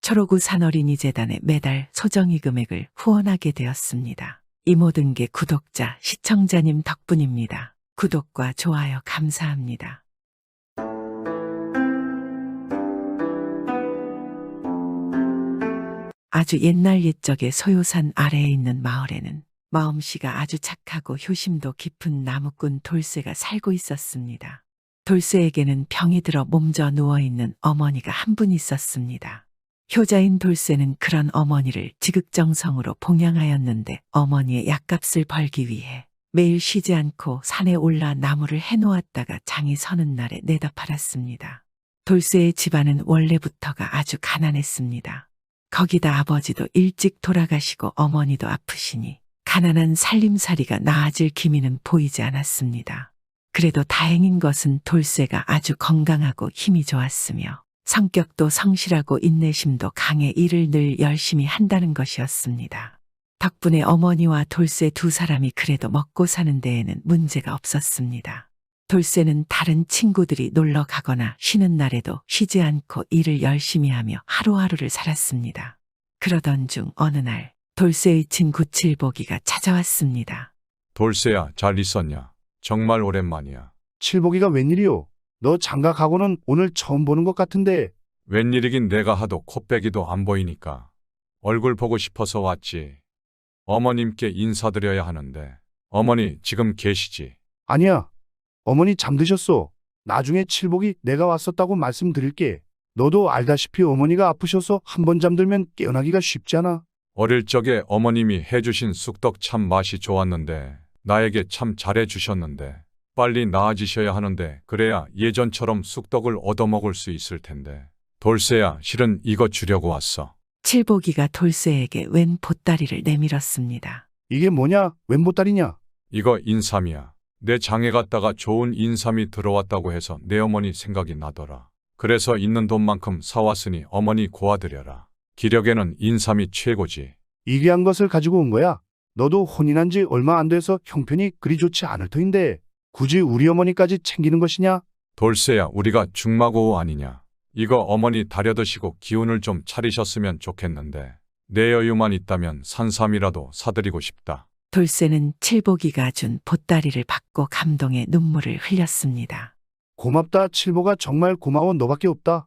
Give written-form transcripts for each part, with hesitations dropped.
초록우 산어린이재단에 매달 소정의 금액을 후원하게 되었습니다. 이 모든 게 구독자, 시청자님 덕분입니다. 구독과 좋아요 감사합니다. 아주 옛날 옛적에 소요산 아래에 있는 마을에는 마음씨가 아주 착하고 효심도 깊은 나무꾼 돌쇠가 살고 있었습니다. 돌쇠에게는 병이 들어 몸져 누워있는 어머니가 한 분 있었습니다. 효자인 돌쇠는 그런 어머니를 지극정성으로 봉양하였는데 어머니의 약값을 벌기 위해 매일 쉬지 않고 산에 올라 나무를 해놓았다가 장이 서는 날에 내다 팔았습니다. 돌쇠의 집안은 원래부터가 아주 가난했습니다. 거기다 아버지도 일찍 돌아가시고 어머니도 아프시니 가난한 살림살이가 나아질 기미는 보이지 않았습니다. 그래도 다행인 것은 돌쇠가 아주 건강하고 힘이 좋았으며 성격도 성실하고 인내심도 강해 일을 늘 열심히 한다는 것이었습니다. 덕분에 어머니와 돌쇠 두 사람이 그래도 먹고 사는 데에는 문제가 없었습니다. 돌쇠는 다른 친구들이 놀러 가거나 쉬는 날에도 쉬지 않고 일을 열심히 하며 하루하루를 살았습니다. 그러던 중 어느 날 돌쇠의 친구 칠복이가 찾아왔습니다. 돌쇠야, 잘 있었냐? 정말 오랜만이야. 칠복이가 웬일이요? 너 장가가고는 오늘 처음 보는 것 같은데. 웬일이긴 내가 하도 코빼기도 안 보이니까 얼굴 보고 싶어서 왔지. 어머님께 인사드려야 하는데 어머니 지금 계시지? 아니야. 어머니 잠드셨어. 나중에 칠복이 내가 왔었다고 말씀드릴게. 너도 알다시피 어머니가 아프셔서 한 번 잠들면 깨어나기가 쉽지 않아. 어릴 적에 어머님이 해주신 쑥떡 참 맛이 좋았는데 나에게 참 잘해주셨는데 빨리 나아지셔야 하는데 그래야 예전처럼 쑥떡을 얻어먹을 수 있을 텐데. 돌쇠야, 실은 이거 주려고 왔어. 칠복이가 돌쇠에게 웬 보따리를 내밀었습니다. 이게 뭐냐? 웬 보따리냐? 이거 인삼이야. 내 장에 갔다가 좋은 인삼이 들어왔다고 해서 내 어머니 생각이 나더라. 그래서 있는 돈만큼 사왔으니 어머니 고아드려라. 기력에는 인삼이 최고지. 이 귀한 것을 가지고 온 거야? 너도 혼인한 지 얼마 안 돼서 형편이 그리 좋지 않을 터인데 굳이 우리 어머니까지 챙기는 것이냐? 돌쇠야, 우리가 중마고우 아니냐. 이거 어머니 다려드시고 기운을 좀 차리셨으면 좋겠는데 내 여유만 있다면 산삼이라도 사드리고 싶다. 돌쇠는 칠복이가 준 보따리를 받고 감동의 눈물을 흘렸습니다. 고맙다 칠복아, 정말 고마워. 너밖에 없다.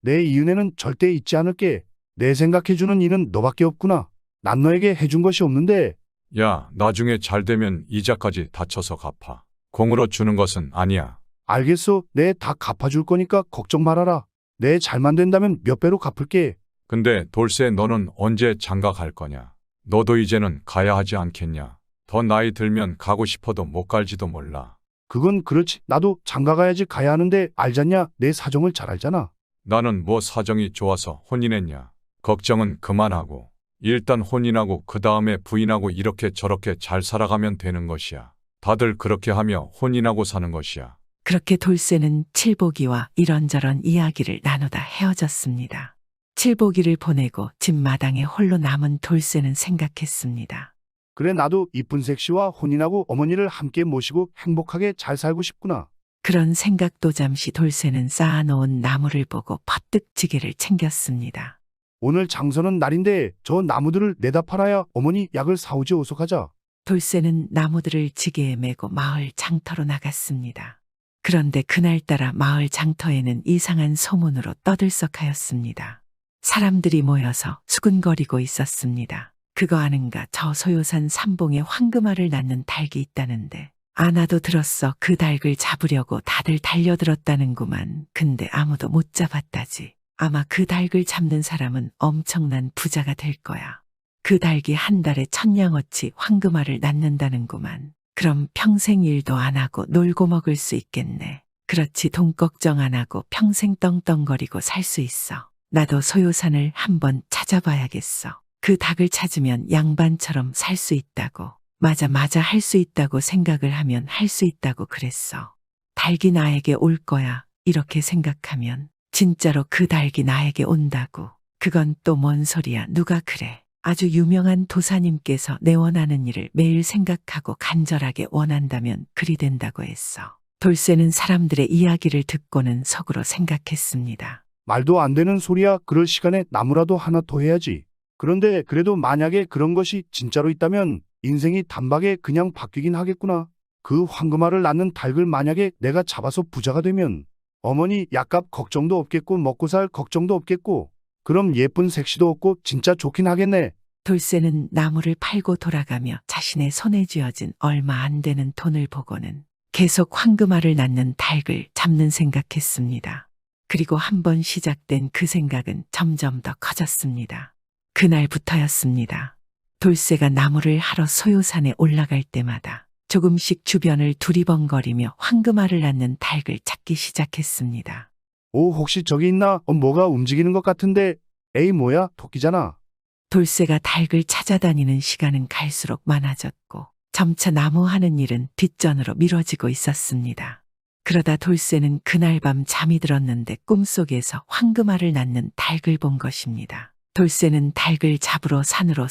내 이 은혜는 절대 잊지 않을게. 내 생각해주는 이는 너밖에 없구나. 난 너에게 해준 것이 없는데. 야, 나중에 잘 되면 이자까지 다쳐서 갚아. 공으로 주는 것은 아니야. 알겠어. 내 다 갚아줄 거니까 걱정 말아라. 내 잘만 된다면 몇 배로 갚을게. 근데 돌쇠, 너는 언제 장가 갈 거냐? 너도 이제는 가야 하지 않겠냐? 더 나이 들면 가고 싶어도 못 갈지도 몰라. 그건 그렇지. 나도 장가 가야지 가야 하는데 알잖냐? 내 사정을 잘 알잖아. 나는 뭐 사정이 좋아서 혼인했냐? 걱정은 그만하고 일단 혼인하고 그 다음에 부인하고 이렇게 저렇게 잘 살아가면 되는 것이야. 다들 그렇게 하며 혼인하고 사는 것이야. 그렇게 돌쇠는 칠복이와 이런저런 이야기를 나누다 헤어졌습니다. 칠복이를 보내고 집 마당에 홀로 남은 돌쇠는 생각했습니다. 그래, 나도 이쁜 색시와 혼인하고 어머니를 함께 모시고 행복하게 잘 살고 싶구나. 그런 생각도 잠시 돌쇠는 쌓아놓은 나무를 보고 퍼뜩 지게를 챙겼습니다. 오늘 장서는 날인데 저 나무들을 내다 팔아야 어머니 약을 사오지 어서 가자. 돌쇠는 나무들을 지게에 메고 마을 장터로 나갔습니다. 그런데 그날따라 마을 장터에는 이상한 소문으로 떠들썩하였습니다. 사람들이 모여서 수군거리고 있었습니다. 그거 아는가, 저 소요산 삼봉에 황금알을 낳는 닭이 있다는데 아나도 들었어. 그 닭을 잡으려고 다들 달려들었다는구만. 근데 아무도 못 잡았다지. 아마 그 닭을 잡는 사람은 엄청난 부자가 될 거야. 그 닭이 한 달에 1000냥어치 황금알을 낳는다는구만. 그럼 평생 일도 안 하고 놀고 먹을 수 있겠네. 그렇지, 돈 걱정 안 하고 평생 떵떵거리고 살 수 있어. 나도 소요산을 한번 찾아봐야겠어. 그 닭을 찾으면 양반처럼 살 수 있다고. 맞아 할 수 있다고 생각을 하면 할 수 있다고 그랬어. 닭이 나에게 올 거야. 이렇게 생각하면 진짜로 그 닭이 나에게 온다고. 그건 또 뭔 소리야. 누가 그래. 아주 유명한 도사님께서 내 원하는 일을 매일 생각하고 간절하게 원한다면 그리 된다고 했어. 돌쇠는 사람들의 이야기를 듣고는 속으로 생각했습니다. 말도 안 되는 소리야. 그럴 시간에 나무라도 하나 더 해야지. 그런데 그래도 만약에 그런 것이 진짜로 있다면 인생이 단박에 그냥 바뀌긴 하겠구나. 그 황금알을 낳는 닭을 만약에 내가 잡아서 부자가 되면 어머니 약값 걱정도 없겠고 먹고 살 걱정도 없겠고 그럼 예쁜 색시도 없고 진짜 좋긴 하겠네. 돌쇠는 나무를 팔고 돌아가며 자신의 손에 쥐어진 얼마 안 되는 돈을 보고는 계속 황금알을 낳는 닭을 잡는 생각했습니다. 그리고 한번 시작된 그 생각은 점점 더 커졌습니다. 그날부터였습니다. 돌쇠가 나무를 하러 소요산에 올라갈 때마다 조금씩 주변을 두리번거리며 황금알을 낳는 닭을 찾기 시작했습니다. 오, 혹시 저기 있나? 뭐가 움직이는 것 같은데. 에이, 뭐야? 토끼잖아. 돌쇠가 닭을 찾아다니는 시간은 갈수록 많아졌고 점차 나무 하는 일은 뒷전으로 미뤄지고 있었습니다. 그러다 돌쇠는 그날 밤 잠이 들었는데 꿈속에서 황금알을 낳는 닭을 본 것입니다. 돌쇠는 닭을 잡으러 산으로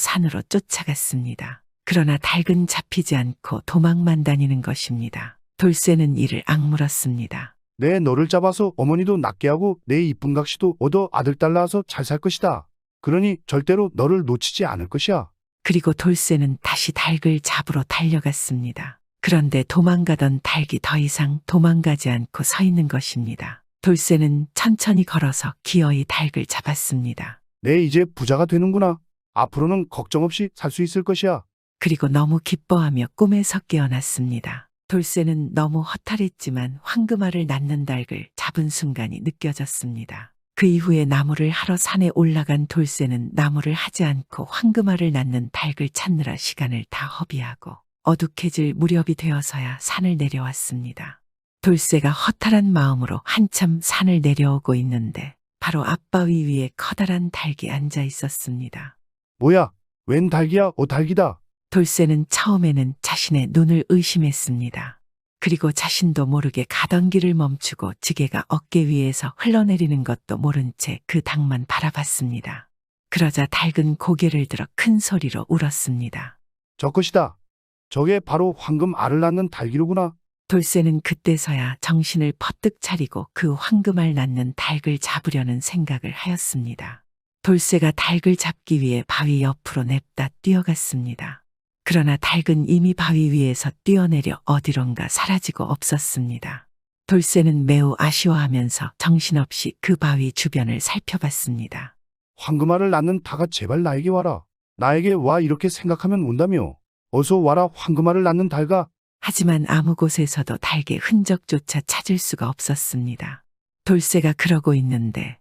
쫓아갔습니다. 그러나 닭은 잡히지 않고 도망만 다니는 것입니다. 돌쇠는 이를 악물었습니다. 내 너를 잡아서 어머니도 낫게 하고 내 이쁜 각시도 얻어 아들딸 낳아서 잘 살 것이다. 그러니 절대로 너를 놓치지 않을 것이야. 그리고 돌쇠는 다시 닭을 잡으러 달려갔습니다. 그런데 도망가던 닭이 더 이상 도망가지 않고 서 있는 것입니다. 돌쇠는 천천히 걸어서 기어이 닭을 잡았습니다. 내 이제 부자가 되는구나. 앞으로는 걱정 없이 살 수 있을 것이야. 그리고 너무 기뻐하며 꿈에서 깨어났습니다. 돌쇠는 너무 허탈했지만 황금알을 낳는 닭을 잡은 순간이 느껴졌습니다. 그 이후에 나무를 하러 산에 올라간 돌쇠는 나무를 하지 않고 황금알을 낳는 닭을 찾느라 시간을 다 허비하고 어둑해질 무렵이 되어서야 산을 내려왔습니다. 돌쇠가 허탈한 마음으로 한참 산을 내려오고 있는데 바로 앞바위 위에 커다란 닭이 앉아 있었습니다. 뭐야? 웬 닭이야? 닭이다. 돌쇠는 처음에는 자신의 눈을 의심했습니다. 그리고 자신도 모르게 가던 길을 멈추고 지게가 어깨 위에서 흘러내리는 것도 모른 채 그 닭만 바라봤습니다. 그러자 닭은 고개를 들어 큰 소리로 울었습니다. 저 것이다. 저게 바로 황금알을 낳는 닭이로구나. 돌쇠는 그때서야 정신을 퍼뜩 차리고 그 황금알 낳는 닭을 잡으려는 생각을 하였습니다. 돌쇠가 닭을 잡기 위해 바위 옆으로 냅다 뛰어갔습니다. 그러나 닭은 이미 바위 위에서 뛰어내려 어디론가 사라지고 없었습니다. 돌쇠는 매우 아쉬워하면서 정신없이 그 바위 주변을 살펴봤습니다. 황금알을 낳는 닭아, 제발 나에게 와라. 나에게 와. 이렇게 생각하면 온다며. 어서 와라, 황금알을 낳는 닭아. 하지만 아무 곳에서도 닭의 흔적조차 찾을 수가 없었습니다. 돌쇠가 그러고 있는데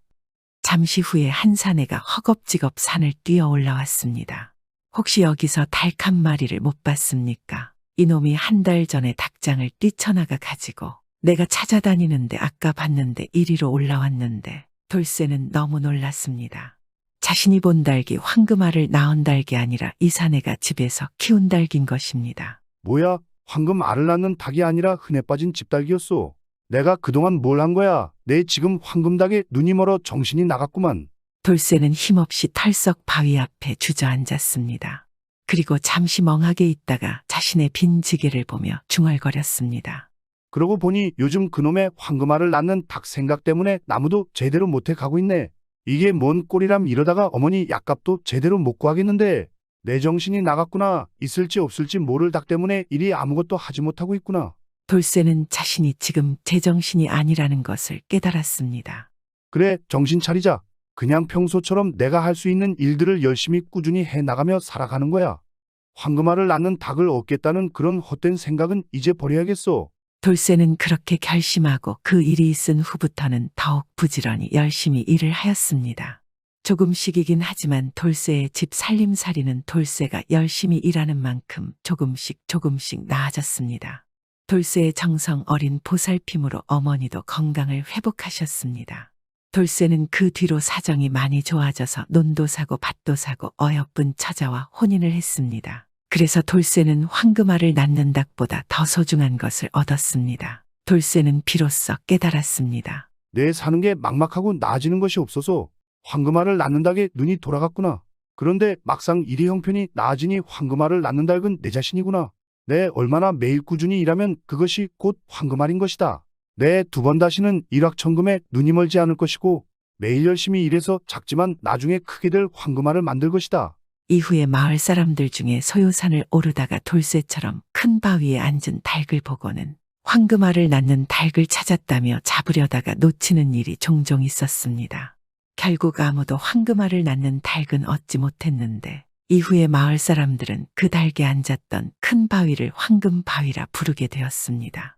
잠시 후에 한 사내가 허겁지겁 산을 뛰어 올라왔습니다. 혹시 여기서 닭 한 마리를 못 봤습니까? 이놈이 한 달 전에 닭장을 뛰쳐나가 가지고 내가 찾아다니는데 아까 봤는데 이리로 올라왔는데 돌쇠는 너무 놀랐습니다. 자신이 본 닭이 황금알을 낳은 닭이 아니라 이 사내가 집에서 키운 닭인 것입니다. 뭐야? 황금알을 낳는 닭이 아니라 흔해 빠진 집닭이었소. 내가 그동안 뭘 한 거야? 내 지금 황금닭에 눈이 멀어 정신이 나갔구만. 돌쇠는 힘없이 털썩 바위 앞에 주저앉았습니다. 그리고 잠시 멍하게 있다가 자신의 빈 지게를 보며 중얼거렸습니다. 그러고 보니 요즘 그놈의 황금알을 낳는 닭 생각 때문에 나무도 제대로 못해 가고 있네. 이게 뭔 꼴이람. 이러다가 어머니 약값도 제대로 못 구하겠는데. 내 정신이 나갔구나. 있을지 없을지 모를 닭 때문에 일이 아무것도 하지 못하고 있구나. 돌쇠는 자신이 지금 제정신이 아니라는 것을 깨달았습니다. 그래, 정신 차리자. 그냥 평소처럼 내가 할 수 있는 일들을 열심히 꾸준히 해나가며 살아가는 거야. 황금알을 낳는 닭을 얻겠다는 그런 헛된 생각은 이제 버려야겠어. 돌쇠는 그렇게 결심하고 그 일이 있은 후부터는 더욱 부지런히 열심히 일을 하였습니다. 조금씩이긴 하지만 돌쇠의 집 살림살이는 돌쇠가 열심히 일하는 만큼 조금씩 나아졌습니다. 돌쇠의 정성 어린 보살핌으로 어머니도 건강을 회복하셨습니다. 돌쇠는 그 뒤로 사정이 많이 좋아져서 논도 사고 밭도 사고 어여쁜 처자와 혼인을 했습니다. 그래서 돌쇠는 황금알을 낳는 닭보다 더 소중한 것을 얻었습니다. 돌쇠는 비로소 깨달았습니다. 내 사는 게 막막하고 나아지는 것이 없어서 황금알을 낳는 닭에 눈이 돌아갔구나. 그런데 막상 일이 형편이 나아지니 황금알을 낳는 닭은 내 자신이구나. 내 얼마나 매일 꾸준히 일하면 그것이 곧 황금알인 것이다. 내 두 번 다시는 일확천금에 눈이 멀지 않을 것이고 매일 열심히 일해서 작지만 나중에 크게 될 황금알을 만들 것이다. 이후에 마을 사람들 중에 소요산을 오르다가 돌쇠처럼 큰 바위에 앉은 닭을 보고는 황금알을 낳는 닭을 찾았다며 잡으려다가 놓치는 일이 종종 있었습니다. 결국 아무도 황금알을 낳는 닭은 얻지 못했는데 이후에 마을 사람들은 그 닭에 앉았던 큰 바위를 황금바위라 부르게 되었습니다.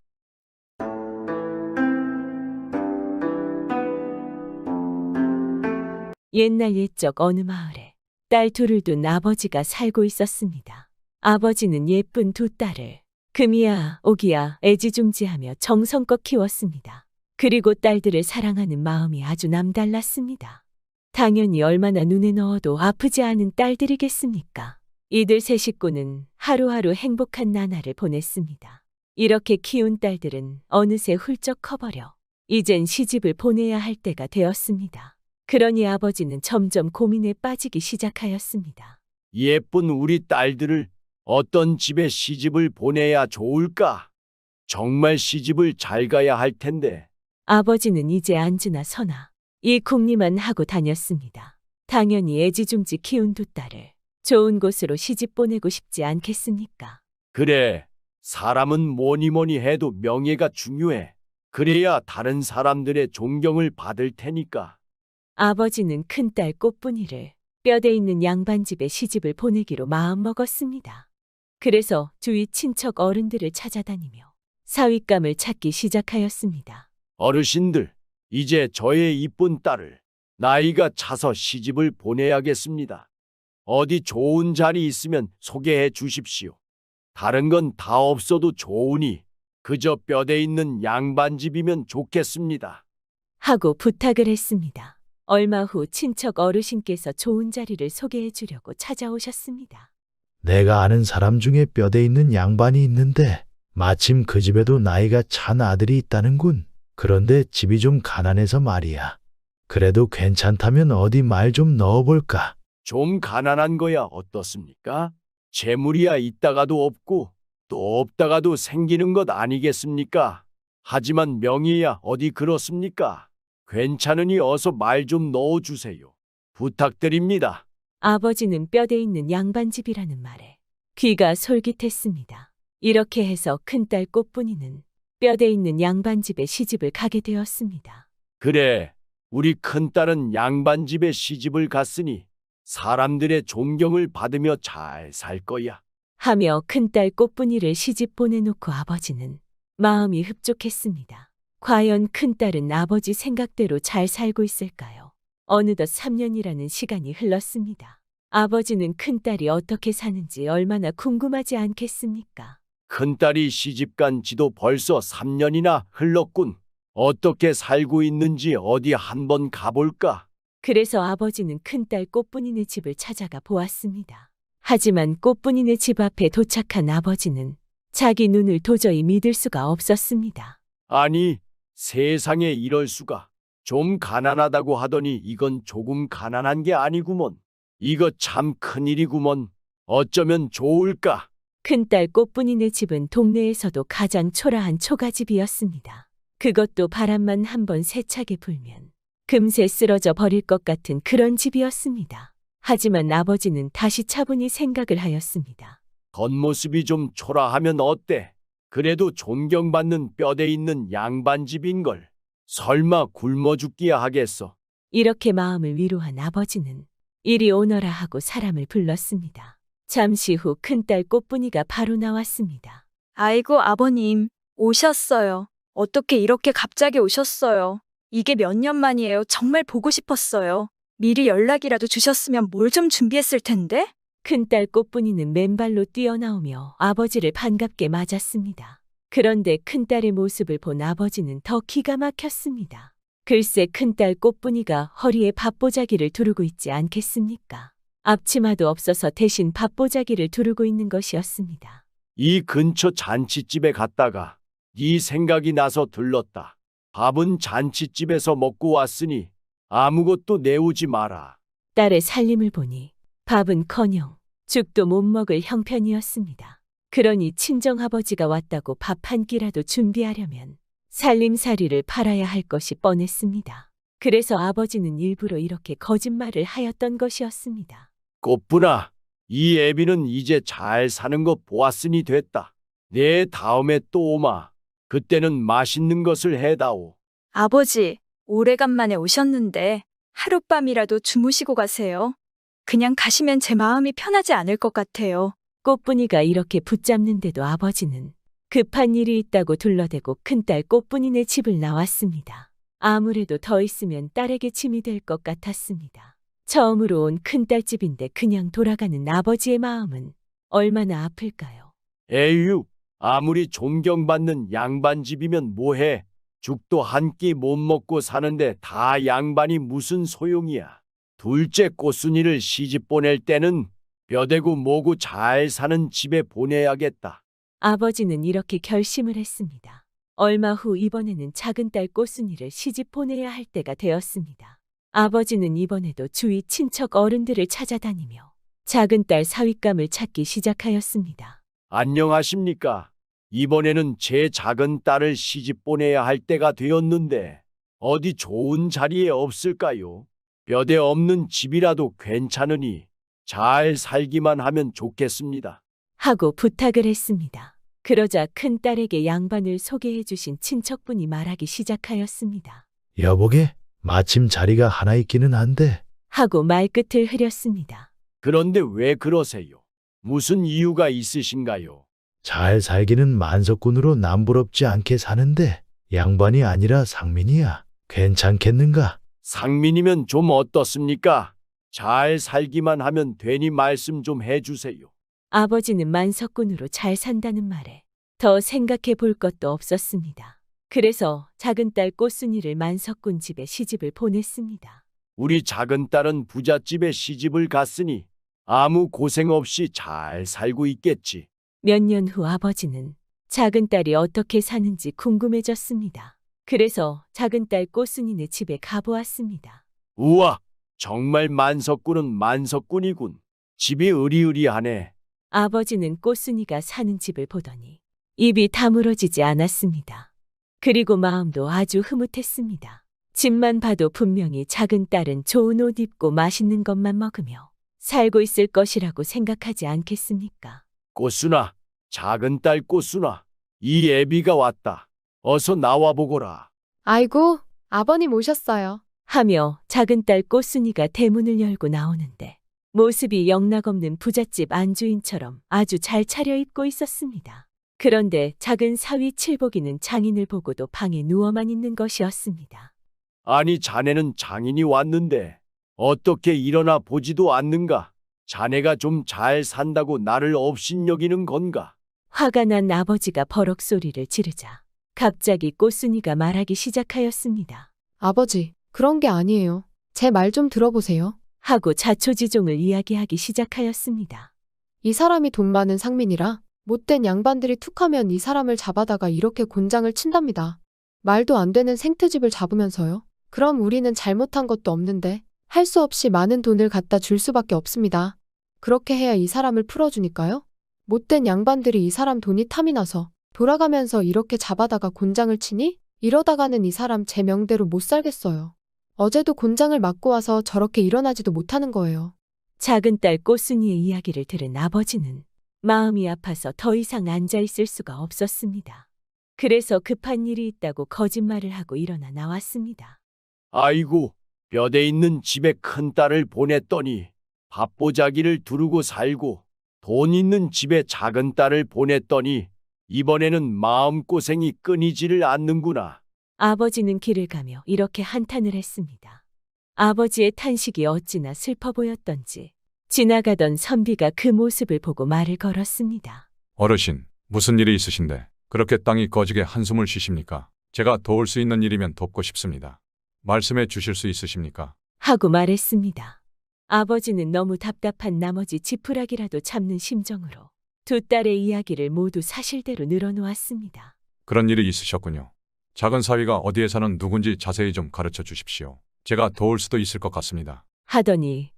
옛날 옛적 어느 마을에 딸 둘을 둔 아버지가 살고 있었습니다. 아버지는 예쁜 두 딸을 금이야 오기야 애지중지하며 정성껏 키웠습니다. 그리고 딸들을 사랑하는 마음이 아주 남달랐습니다. 당연히 얼마나 눈에 넣어도 아프지 않은 딸들이겠습니까? 이들 세 식구는 하루하루 행복한 나날을 보냈습니다. 이렇게 키운 딸들은 어느새 훌쩍 커버려 이젠 시집을 보내야 할 때가 되었습니다. 그러니 아버지는 점점 고민에 빠지기 시작하였습니다. 예쁜 우리 딸들을 어떤 집에 시집을 보내야 좋을까? 정말 시집을 잘 가야 할 텐데. 아버지는 이제 앉으나 서나 이 궁리만 하고 다녔습니다. 당연히 애지중지 키운 두 딸을 좋은 곳으로 시집 보내고 싶지 않겠습니까? 그래, 사람은 뭐니 뭐니 해도 명예가 중요해. 그래야 다른 사람들의 존경을 받을 테니까. 아버지는 큰딸 꽃분이를 뼈대 있는 양반집에 시집을 보내기로 마음먹었습니다. 그래서 주위 친척 어른들을 찾아다니며 사윗감을 찾기 시작하였습니다. 어르신들, 이제 저의 이쁜 딸을 나이가 차서 시집을 보내야겠습니다. 어디 좋은 자리 있으면 소개해 주십시오. 다른 건 다 없어도 좋으니 그저 뼈대 있는 양반집이면 좋겠습니다. 하고 부탁을 했습니다. 얼마 후 친척 어르신께서 좋은 자리를 소개해 주려고 찾아오셨습니다. 내가 아는 사람 중에 뼈대 있는 양반이 있는데 마침 그 집에도 나이가 찬 아들이 있다는군. 그런데 집이 좀 가난해서 말이야. 그래도 괜찮다면 어디 말 좀 넣어볼까? 좀 가난한 거야 어떻습니까? 재물이야 있다가도 없고 또 없다가도 생기는 것 아니겠습니까? 하지만 명예야 어디 그렇습니까? 괜찮으니 어서 말 좀 넣어주세요. 부탁드립니다. 아버지는 뼈대 있는 양반집이라는 말에 귀가 솔깃했습니다. 이렇게 해서 큰딸 꽃분이는 뼈대 있는 양반집에 시집을 가게 되었습니다. 그래, 우리 큰딸은 양반집에 시집을 갔으니 사람들의 존경을 받으며 잘 살 거야. 하며 큰딸 꽃분이를 시집 보내놓고 아버지는 마음이 흡족했습니다. 과연 큰딸은 아버지 생각대로 잘 살고 있을까요? 어느덧 3년이라는 시간이 흘렀습니다. 아버지는 큰딸이 어떻게 사는지 얼마나 궁금하지 않겠습니까? 큰딸이 시집간 지도 벌써 3년이나 흘렀군. 어떻게 살고 있는지 어디 한번 가볼까? 그래서 아버지는 큰딸 꽃분이네 집을 찾아가 보았습니다. 하지만 꽃분이네 집 앞에 도착한 아버지는 자기 눈을 도저히 믿을 수가 없었습니다. 아니, 세상에 이럴 수가. 좀 가난하다고 하더니 이건 조금 가난한 게 아니구먼. 이거 참 큰일이구먼. 어쩌면 좋을까? 큰딸 꽃분이네 집은 동네에서도 가장 초라한 초가집이었습니다. 그것도 바람만 한번 세차게 불면 금세 쓰러져 버릴 것 같은 그런 집이었습니다. 하지만 아버지는 다시 차분히 생각을 하였습니다. 겉모습이 좀 초라하면 어때? 그래도 존경받는 뼈대 있는 양반집인걸. 설마 굶어 죽기야 하겠어. 이렇게 마음을 위로한 아버지는 이리 오너라 하고 사람을 불렀습니다. 잠시 후 큰딸 꽃분이가 바로 나왔습니다. 아이고, 아버님, 오셨어요. 어떻게 이렇게 갑자기 오셨어요? 이게 몇 년 만이에요. 정말 보고 싶었어요. 미리 연락이라도 주셨으면 뭘 좀 준비했을 텐데? 큰딸 꽃분이는 맨발로 뛰어나오며 아버지를 반갑게 맞았습니다. 그런데 큰딸의 모습을 본 아버지는 더 기가 막혔습니다. 글쎄 큰딸 꽃분이가 허리에 밥보자기를 두르고 있지 않겠습니까? 앞치마도 없어서 대신 밥보자기를 두르고 있는 것이었습니다. 이 근처 잔치집에 갔다가 네 생각이 나서 들렀다. 밥은 잔치집에서 먹고 왔으니 아무것도 내오지 마라. 딸의 살림을 보니 밥은커녕 죽도 못 먹을 형편이었습니다. 그러니 친정아버지가 왔다고 밥 한 끼라도 준비하려면 살림살이를 팔아야 할 것이 뻔했습니다. 그래서 아버지는 일부러 이렇게 거짓말을 하였던 것이었습니다. 꽃분아, 이 애비는 이제 잘 사는 거 보았으니 됐다. 내 다음에 또 오마. 그때는 맛있는 것을 해다오. 아버지, 오래간만에 오셨는데 하룻밤이라도 주무시고 가세요. 그냥 가시면 제 마음이 편하지 않을 것 같아요. 꽃분이가 이렇게 붙잡는데도 아버지는 급한 일이 있다고 둘러대고 큰딸 꽃분이네 집을 나왔습니다. 아무래도 더 있으면 딸에게 침이 될 것 같았습니다. 처음으로 온 큰딸 집인데 그냥 돌아가는 아버지의 마음은 얼마나 아플까요? 에휴, 아무리 존경받는 양반 집이면 뭐해. 죽도 한 끼 못 먹고 사는데 다 양반이 무슨 소용이야. 둘째 꽃순이를 시집 보낼 때는 뼈대고 뭐고 잘 사는 집에 보내야겠다. 아버지는 이렇게 결심을 했습니다. 얼마 후 이번에는 작은 딸 꽃순이를 시집 보내야 할 때가 되었습니다. 아버지는 이번에도 주위 친척 어른들을 찾아다니며 작은 딸 사윗감을 찾기 시작하였습니다. 안녕하십니까. 이번에는 제 작은 딸을 시집 보내야 할 때가 되었는데 어디 좋은 자리에 없을까요? 뼈대 없는 집이라도 괜찮으니 잘 살기만 하면 좋겠습니다. 하고 부탁을 했습니다. 그러자 큰딸에게 양반을 소개해 주신 친척분이 말하기 시작하였습니다. 여보게, 마침 자리가 하나 있기는 한데 하고 말끝을 흐렸습니다. 그런데 왜 그러세요? 무슨 이유가 있으신가요? 잘 살기는 만석군으로 남부럽지 않게 사는데 양반이 아니라 상민이야. 괜찮겠는가? 상민이면 좀 어떻습니까? 잘 살기만 하면 되니 말씀 좀 해주세요. 아버지는 만석군으로 잘 산다는 말에 더 생각해 볼 것도 없었습니다. 그래서 작은 딸 꽃순이를 만석군 집에 시집을 보냈습니다. 우리 작은 딸은 부잣집에 시집을 갔으니 아무 고생 없이 잘 살고 있겠지. 몇 년 후 아버지는 작은 딸이 어떻게 사는지 궁금해졌습니다. 그래서 작은 딸 꽃순이네 집에 가보았습니다. 우와, 정말 만석군은 만석군이군. 집이 으리으리하네. 아버지는 꽃순이가 사는 집을 보더니 입이 다물어지지 않았습니다. 그리고 마음도 아주 흐뭇했습니다. 집만 봐도 분명히 작은 딸은 좋은 옷 입고 맛있는 것만 먹으며 살고 있을 것이라고 생각하지 않겠습니까? 꽃순아, 작은 딸 꽃순아, 이 애비가 왔다. 어서 나와보거라. 아이고, 아버님 오셨어요. 하며 작은 딸 꽃순이가 대문을 열고 나오는데 모습이 영락없는 부잣집 안주인처럼 아주 잘 차려입고 있었습니다. 그런데 작은 사위 칠복이는 장인을 보고도 방에 누워만 있는 것이었습니다. 아니, 자네는 장인이 왔는데 어떻게 일어나 보지도 않는가? 자네가 좀 잘 산다고 나를 업신여기는 건가? 화가 난 아버지가 버럭 소리를 지르자 갑자기 꽃순이가 말하기 시작하였습니다. 아버지, 그런 게 아니에요. 제 말 좀 들어보세요. 하고 자초지종을 이야기하기 시작하였습니다. 이 사람이 돈 많은 상민이라 못된 양반들이 툭하면 이 사람을 잡아다가 이렇게 곤장을 친답니다. 말도 안 되는 생트집을 잡으면서요. 그럼 우리는 잘못한 것도 없는데 할 수 없이 많은 돈을 갖다 줄 수밖에 없습니다. 그렇게 해야 이 사람을 풀어주니까요. 못된 양반들이 이 사람 돈이 탐이 나서 돌아가면서 이렇게 잡아다가 곤장을 치니 이러다가는 이 사람 제 명대로 못 살겠어요. 어제도 곤장을 맞고 와서 저렇게 일어나지도 못하는 거예요. 작은 딸 꽃순이의 이야기를 들은 아버지는 마음이 아파서 더 이상 앉아 있을 수가 없었습니다. 그래서 급한 일이 있다고 거짓말을 하고 일어나 나왔습니다. 아이고, 뼈대 있는 집에 큰 딸을 보냈더니 밥보자기를 두르고 살고 돈 있는 집에 작은 딸을 보냈더니 이번에는 마음고생이 끊이지를 않는구나. 아버지는 길을 가며 이렇게 한탄을 했습니다. 아버지의 탄식이 어찌나 슬퍼 보였던지 지나가던 선비가 그 모습을 보고 말을 걸었습니다. 어르신, 무슨 일이 있으신데 그렇게 땅이 꺼지게 한숨을 쉬십니까? 제가 도울 수 있는 일이면 돕고 싶습니다. 말씀해 주실 수 있으십니까? 하고 말했습니다. 아버지는 너무 답답한 나머지 지푸라기라도 잡는 심정으로 두 딸의 이야기를 모두 사실대로 늘어놓았습니다. 그런 일이 있으셨군요. 작은 사위가 어디에 사는 누군지 자세히 좀 가르쳐 주십시오. 제가 도울 수도 있을 것 같습니다. 하더니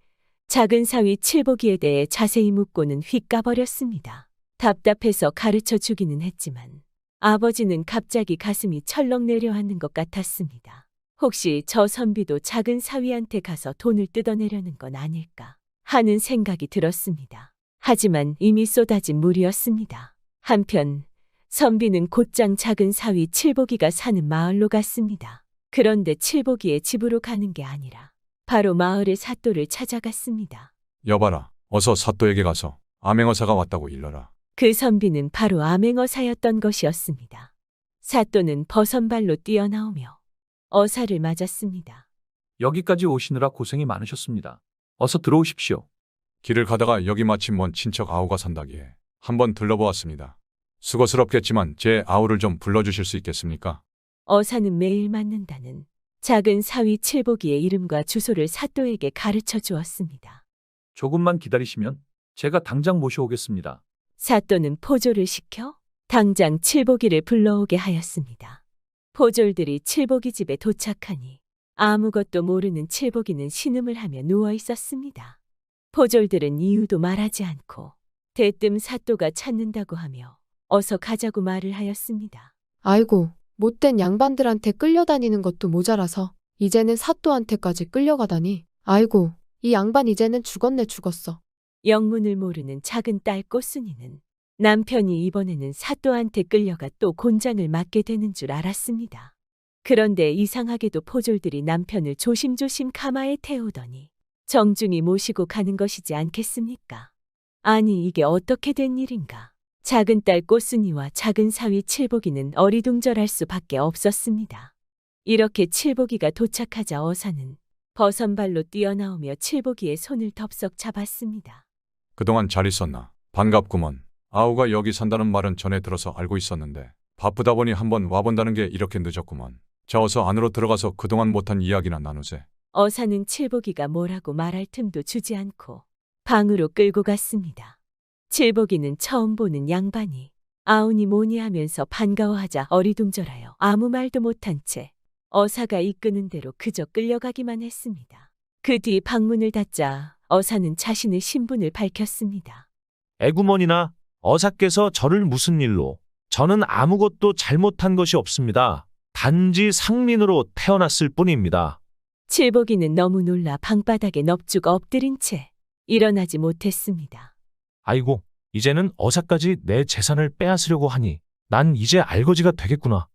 작은 사위 칠복이에 대해 자세히 묻고는 휙 가버렸습니다. 답답해서 가르쳐 주기는 했지만 아버지는 갑자기 가슴이 철렁 내려앉는 것 같았습니다. 혹시 저 선비도 작은 사위한테 가서 돈을 뜯어내려는 건 아닐까 하는 생각이 들었습니다. 하지만 이미 쏟아진 물이었습니다. 한편 선비는 곧장 작은 사위 칠복이가 사는 마을로 갔습니다. 그런데 칠복이의 집으로 가는 게 아니라 바로 마을의 사또를 찾아갔습니다. 여봐라. 어서 사또에게 가서 암행어사가 왔다고 일러라. 그 선비는 바로 암행어사였던 것이었습니다. 사또는 버선발로 뛰어나오며 어사를 맞았습니다. 여기까지 오시느라 고생이 많으셨습니다. 어서 들어오십시오. 길을 가다가 여기 마침 먼 친척 아우가 산다기에 한번 들러보았습니다. 수고스럽겠지만 제 아우를 좀 불러주실 수 있겠습니까? 어사는 매일 맞는다는 작은 사위 칠복이의 이름과 주소를 사또에게 가르쳐 주었습니다. 조금만 기다리시면 제가 당장 모셔오겠습니다. 사또는 포졸을 시켜 당장 칠복이를 불러오게 하였습니다. 포졸들이 칠복이 집에 도착하니 아무것도 모르는 칠복이는 신음을 하며 누워 있었습니다. 포졸들은 이유도 말하지 않고 대뜸 사또가 찾는다고 하며 어서 가자고 말을 하였습니다. 아이고, 못된 양반들한테 끌려다니는 것도 모자라서 이제는 사또한테까지 끌려가다니. 아이고, 이 양반 이제는 죽었네 죽었어. 영문을 모르는 작은 딸 꽃순이는 남편이 이번에는 사또한테 끌려가 또 곤장을 맞게 되는 줄 알았습니다. 그런데 이상하게도 포졸들이 남편을 조심조심 가마에 태우더니 정중히 모시고 가는 것이지 않겠습니까? 아니 이게 어떻게 된 일인가? 작은 딸 꽃순이와 작은 사위 칠복이는 어리둥절할 수밖에 없었습니다. 이렇게 칠복이가 도착하자 어사는 버선발로 뛰어나오며 칠복이의 손을 덥석 잡았습니다. 그동안 잘 있었나? 반갑구먼. 아우가 여기 산다는 말은 전에 들어서 알고 있었는데 바쁘다 보니 한번 와본다는 게 이렇게 늦었구먼. 자 어서 안으로 들어가서 그동안 못한 이야기나 나누세. 어사는 칠복이가 뭐라고 말할 틈도 주지 않고 방으로 끌고 갔습니다. 칠복이는 처음 보는 양반이 아우니 뭐니 하면서 반가워하자 어리둥절하여 아무 말도 못한 채 어사가 이끄는 대로 그저 끌려가기만 했습니다. 그 뒤 방문을 닫자 어사는 자신의 신분을 밝혔습니다. 애구머니나 어사께서 저를 무슨 일로? 저는 아무것도 잘못한 것이 없습니다. 단지 상민으로 태어났을 뿐입니다. 칠복이는 너무 놀라 방바닥에 넙죽 엎드린 채 일어나지 못했습니다. 아이고, 이제는 어사까지 내 재산을 빼앗으려고 하니 난 이제 알거지가 되겠구나.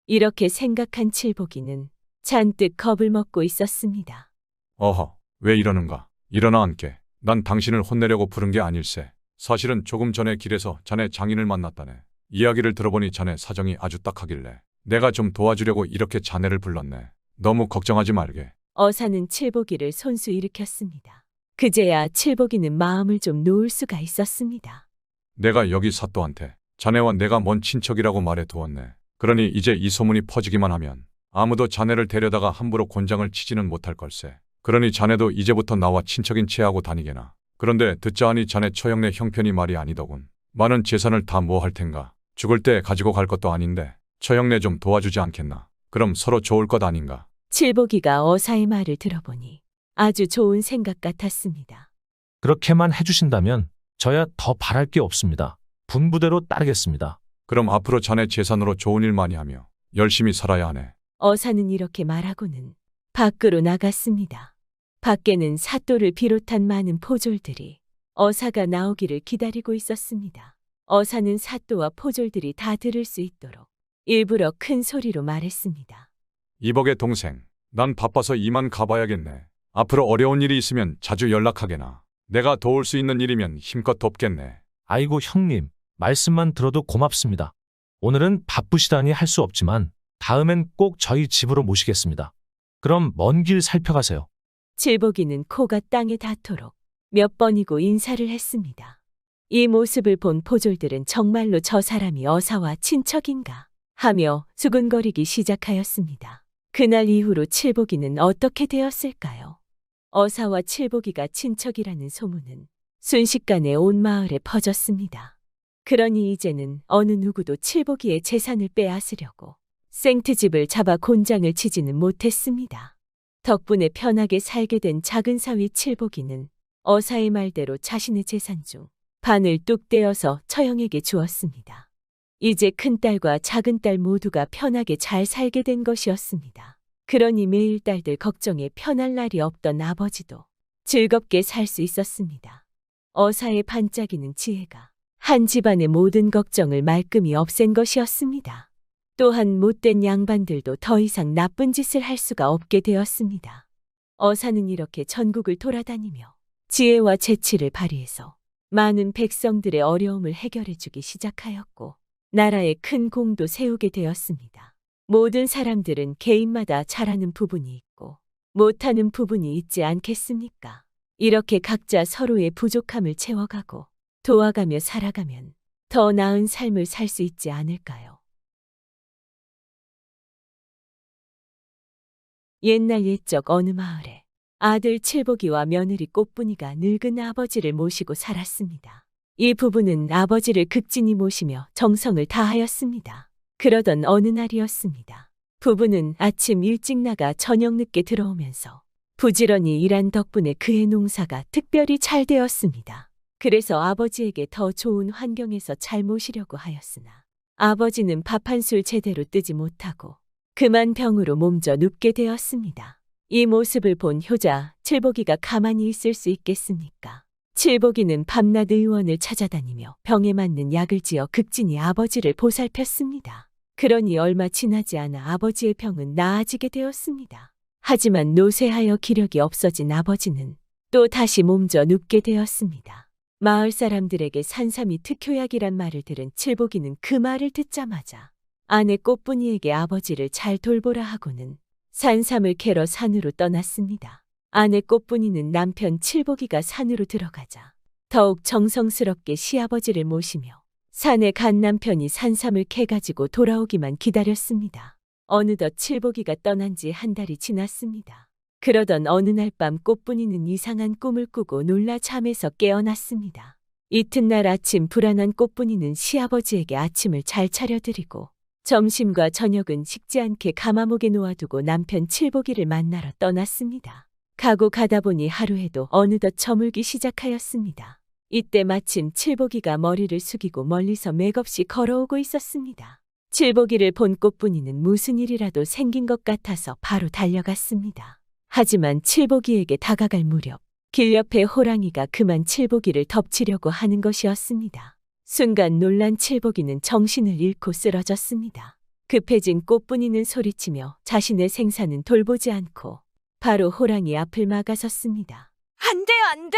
이렇게 생각한 칠복이는 잔뜩 겁을 먹고 있었습니다. 어허, 왜 이러는가? 일어나 앉게. 난 당신을 혼내려고 부른 게 아닐세. 사실은 조금 전에 길에서 자네 장인을 만났다네. 이야기를 들어보니 자네 사정이 아주 딱하길래 내가 좀 도와주려고 이렇게 자네를 불렀네. 너무 걱정하지 말게. 어사는 칠복이를 손수 일으켰습니다. 그제야 칠복이는 마음을 좀 놓을 수가 있었습니다. 내가 여기 사또한테 자네와 내가 먼 친척이라고 말해 두었네. 그러니 이제 이 소문이 퍼지기만 하면 아무도 자네를 데려다가 함부로 곤장을 치지는 못할 걸세. 그러니 자네도 이제부터 나와 친척인 체하고 다니게나. 그런데 듣자 하니 자네 처형네 형편이 말이 아니더군. 많은 재산을 다 뭐 할 텐가. 죽을 때 가지고 갈 것도 아닌데 처형네 좀 도와주지 않겠나. 그럼 서로 좋을 것 아닌가. 칠복이가 어사의 말을 들어보니 아주 좋은 생각 같았습니다. 그렇게만 해주신다면 저야 더 바랄 게 없습니다. 분부대로 따르겠습니다. 그럼 앞으로 자네 재산으로 좋은 일 많이 하며 열심히 살아야 하네. 어사는 이렇게 말하고는 밖으로 나갔습니다. 밖에는 사또를 비롯한 많은 포졸들이 어사가 나오기를 기다리고 있었습니다. 어사는 사또와 포졸들이 다 들을 수 있도록 일부러 큰 소리로 말했습니다. 이복의 동생, 난 바빠서 이만 가봐야겠네. 앞으로 어려운 일이 있으면 자주 연락하게나. 내가 도울 수 있는 일이면 힘껏 돕겠네. 아이고 형님, 말씀만 들어도 고맙습니다. 오늘은 바쁘시다니 할 수 없지만 다음엔 꼭 저희 집으로 모시겠습니다. 그럼 먼 길 살펴가세요. 칠복이는 코가 땅에 닿도록 몇 번이고 인사를 했습니다. 이 모습을 본 포졸들은 정말로 저 사람이 어사와 친척인가 하며 수근거리기 시작하였습니다. 그날 이후로 칠복이는 어떻게 되었을까요? 어사와 칠복이가 친척이라는 소문은 순식간에 온 마을에 퍼졌습니다. 그러니 이제는 어느 누구도 칠복이의 재산을 빼앗으려고 생트집을 잡아 곤장을 치지는 못했습니다. 덕분에 편하게 살게 된 작은 사위 칠복이는 어사의 말대로 자신의 재산 중 반을 뚝 떼어서 처형에게 주었습니다. 이제 큰딸과 작은딸 모두가 편하게 잘 살게 된 것이었습니다. 그러니 매일 딸들 걱정에 편할 날이 없던 아버지도 즐겁게 살 수 있었습니다. 어사에 반짝이는 지혜가 한 집안의 모든 걱정을 말끔히 없앤 것이었습니다. 또한 못된 양반들도 더 이상 나쁜 짓을 할 수가 없게 되었습니다. 어사는 이렇게 전국을 돌아다니며 지혜와 재치를 발휘해서 많은 백성들의 어려움을 해결해주기 시작하였고 나라에 큰 공도 세우게 되었습니다. 모든 사람들은 개인마다 잘하는 부분이 있고 못하는 부분이 있지 않겠습니까? 이렇게 각자 서로의 부족함을 채워가고 도와가며 살아가면 더 나은 삶을 살 수 있지 않을까요? 옛날 옛적 어느 마을에 아들 칠복이와 며느리 꽃분이가 늙은 아버지를 모시고 살았습니다. 이 부부는 아버지를 극진히 모시며 정성을 다하였습니다. 그러던 어느 날이었습니다. 부부는 아침 일찍 나가 저녁 늦게 들어오면서 부지런히 일한 덕분에 그의 농사가 특별히 잘 되었습니다. 그래서 아버지에게 더 좋은 환경에서 잘 모시려고 하였으나 아버지는 밥 한 술 제대로 뜨지 못하고 그만 병으로 몸져 눕게 되었습니다. 이 모습을 본 효자 칠복이가 가만히 있을 수 있겠습니까? 칠복이는 밤낮 의원을 찾아다니며 병에 맞는 약을 지어 극진히 아버지를 보살폈습니다. 그러니 얼마 지나지 않아 아버지의 병은 나아지게 되었습니다. 하지만 노쇠하여 기력이 없어진 아버지는 또 다시 몸져 눕게 되었습니다. 마을 사람들에게 산삼이 특효약이란 말을 들은 칠복이는 그 말을 듣자마자 아내 꽃분이에게 아버지를 잘 돌보라 하고는 산삼을 캐러 산으로 떠났습니다. 아내 꽃분이는 남편 칠복이가 산으로 들어가자 더욱 정성스럽게 시아버지를 모시며 산에 간 남편이 산삼을 캐가지고 돌아오기만 기다렸습니다. 어느덧 칠복이가 떠난 지 한 달이 지났습니다. 그러던 어느 날 밤 꽃분이는 이상한 꿈을 꾸고 놀라 잠에서 깨어났습니다. 이튿날 아침 불안한 꽃분이는 시아버지에게 아침을 잘 차려드리고 점심과 저녁은 식지 않게 가마목에 놓아두고 남편 칠복이를 만나러 떠났습니다. 가고 가다 보니 하루에도 어느덧 저물기 시작하였습니다. 이때 마침 칠복이가 머리를 숙이고 멀리서 맥없이 걸어오고 있었습니다. 칠복이를 본 꽃분이는 무슨 일이라도 생긴 것 같아서 바로 달려갔습니다. 하지만 칠복이에게 다가갈 무렵 길 옆에 호랑이가 그만 칠복이를 덮치려고 하는 것이었습니다. 순간 놀란 칠복이는 정신을 잃고 쓰러졌습니다. 급해진 꽃분이는 소리치며 자신의 생사는 돌보지 않고 바로 호랑이 앞을 막아섰습니다. 안 돼요, 안 돼!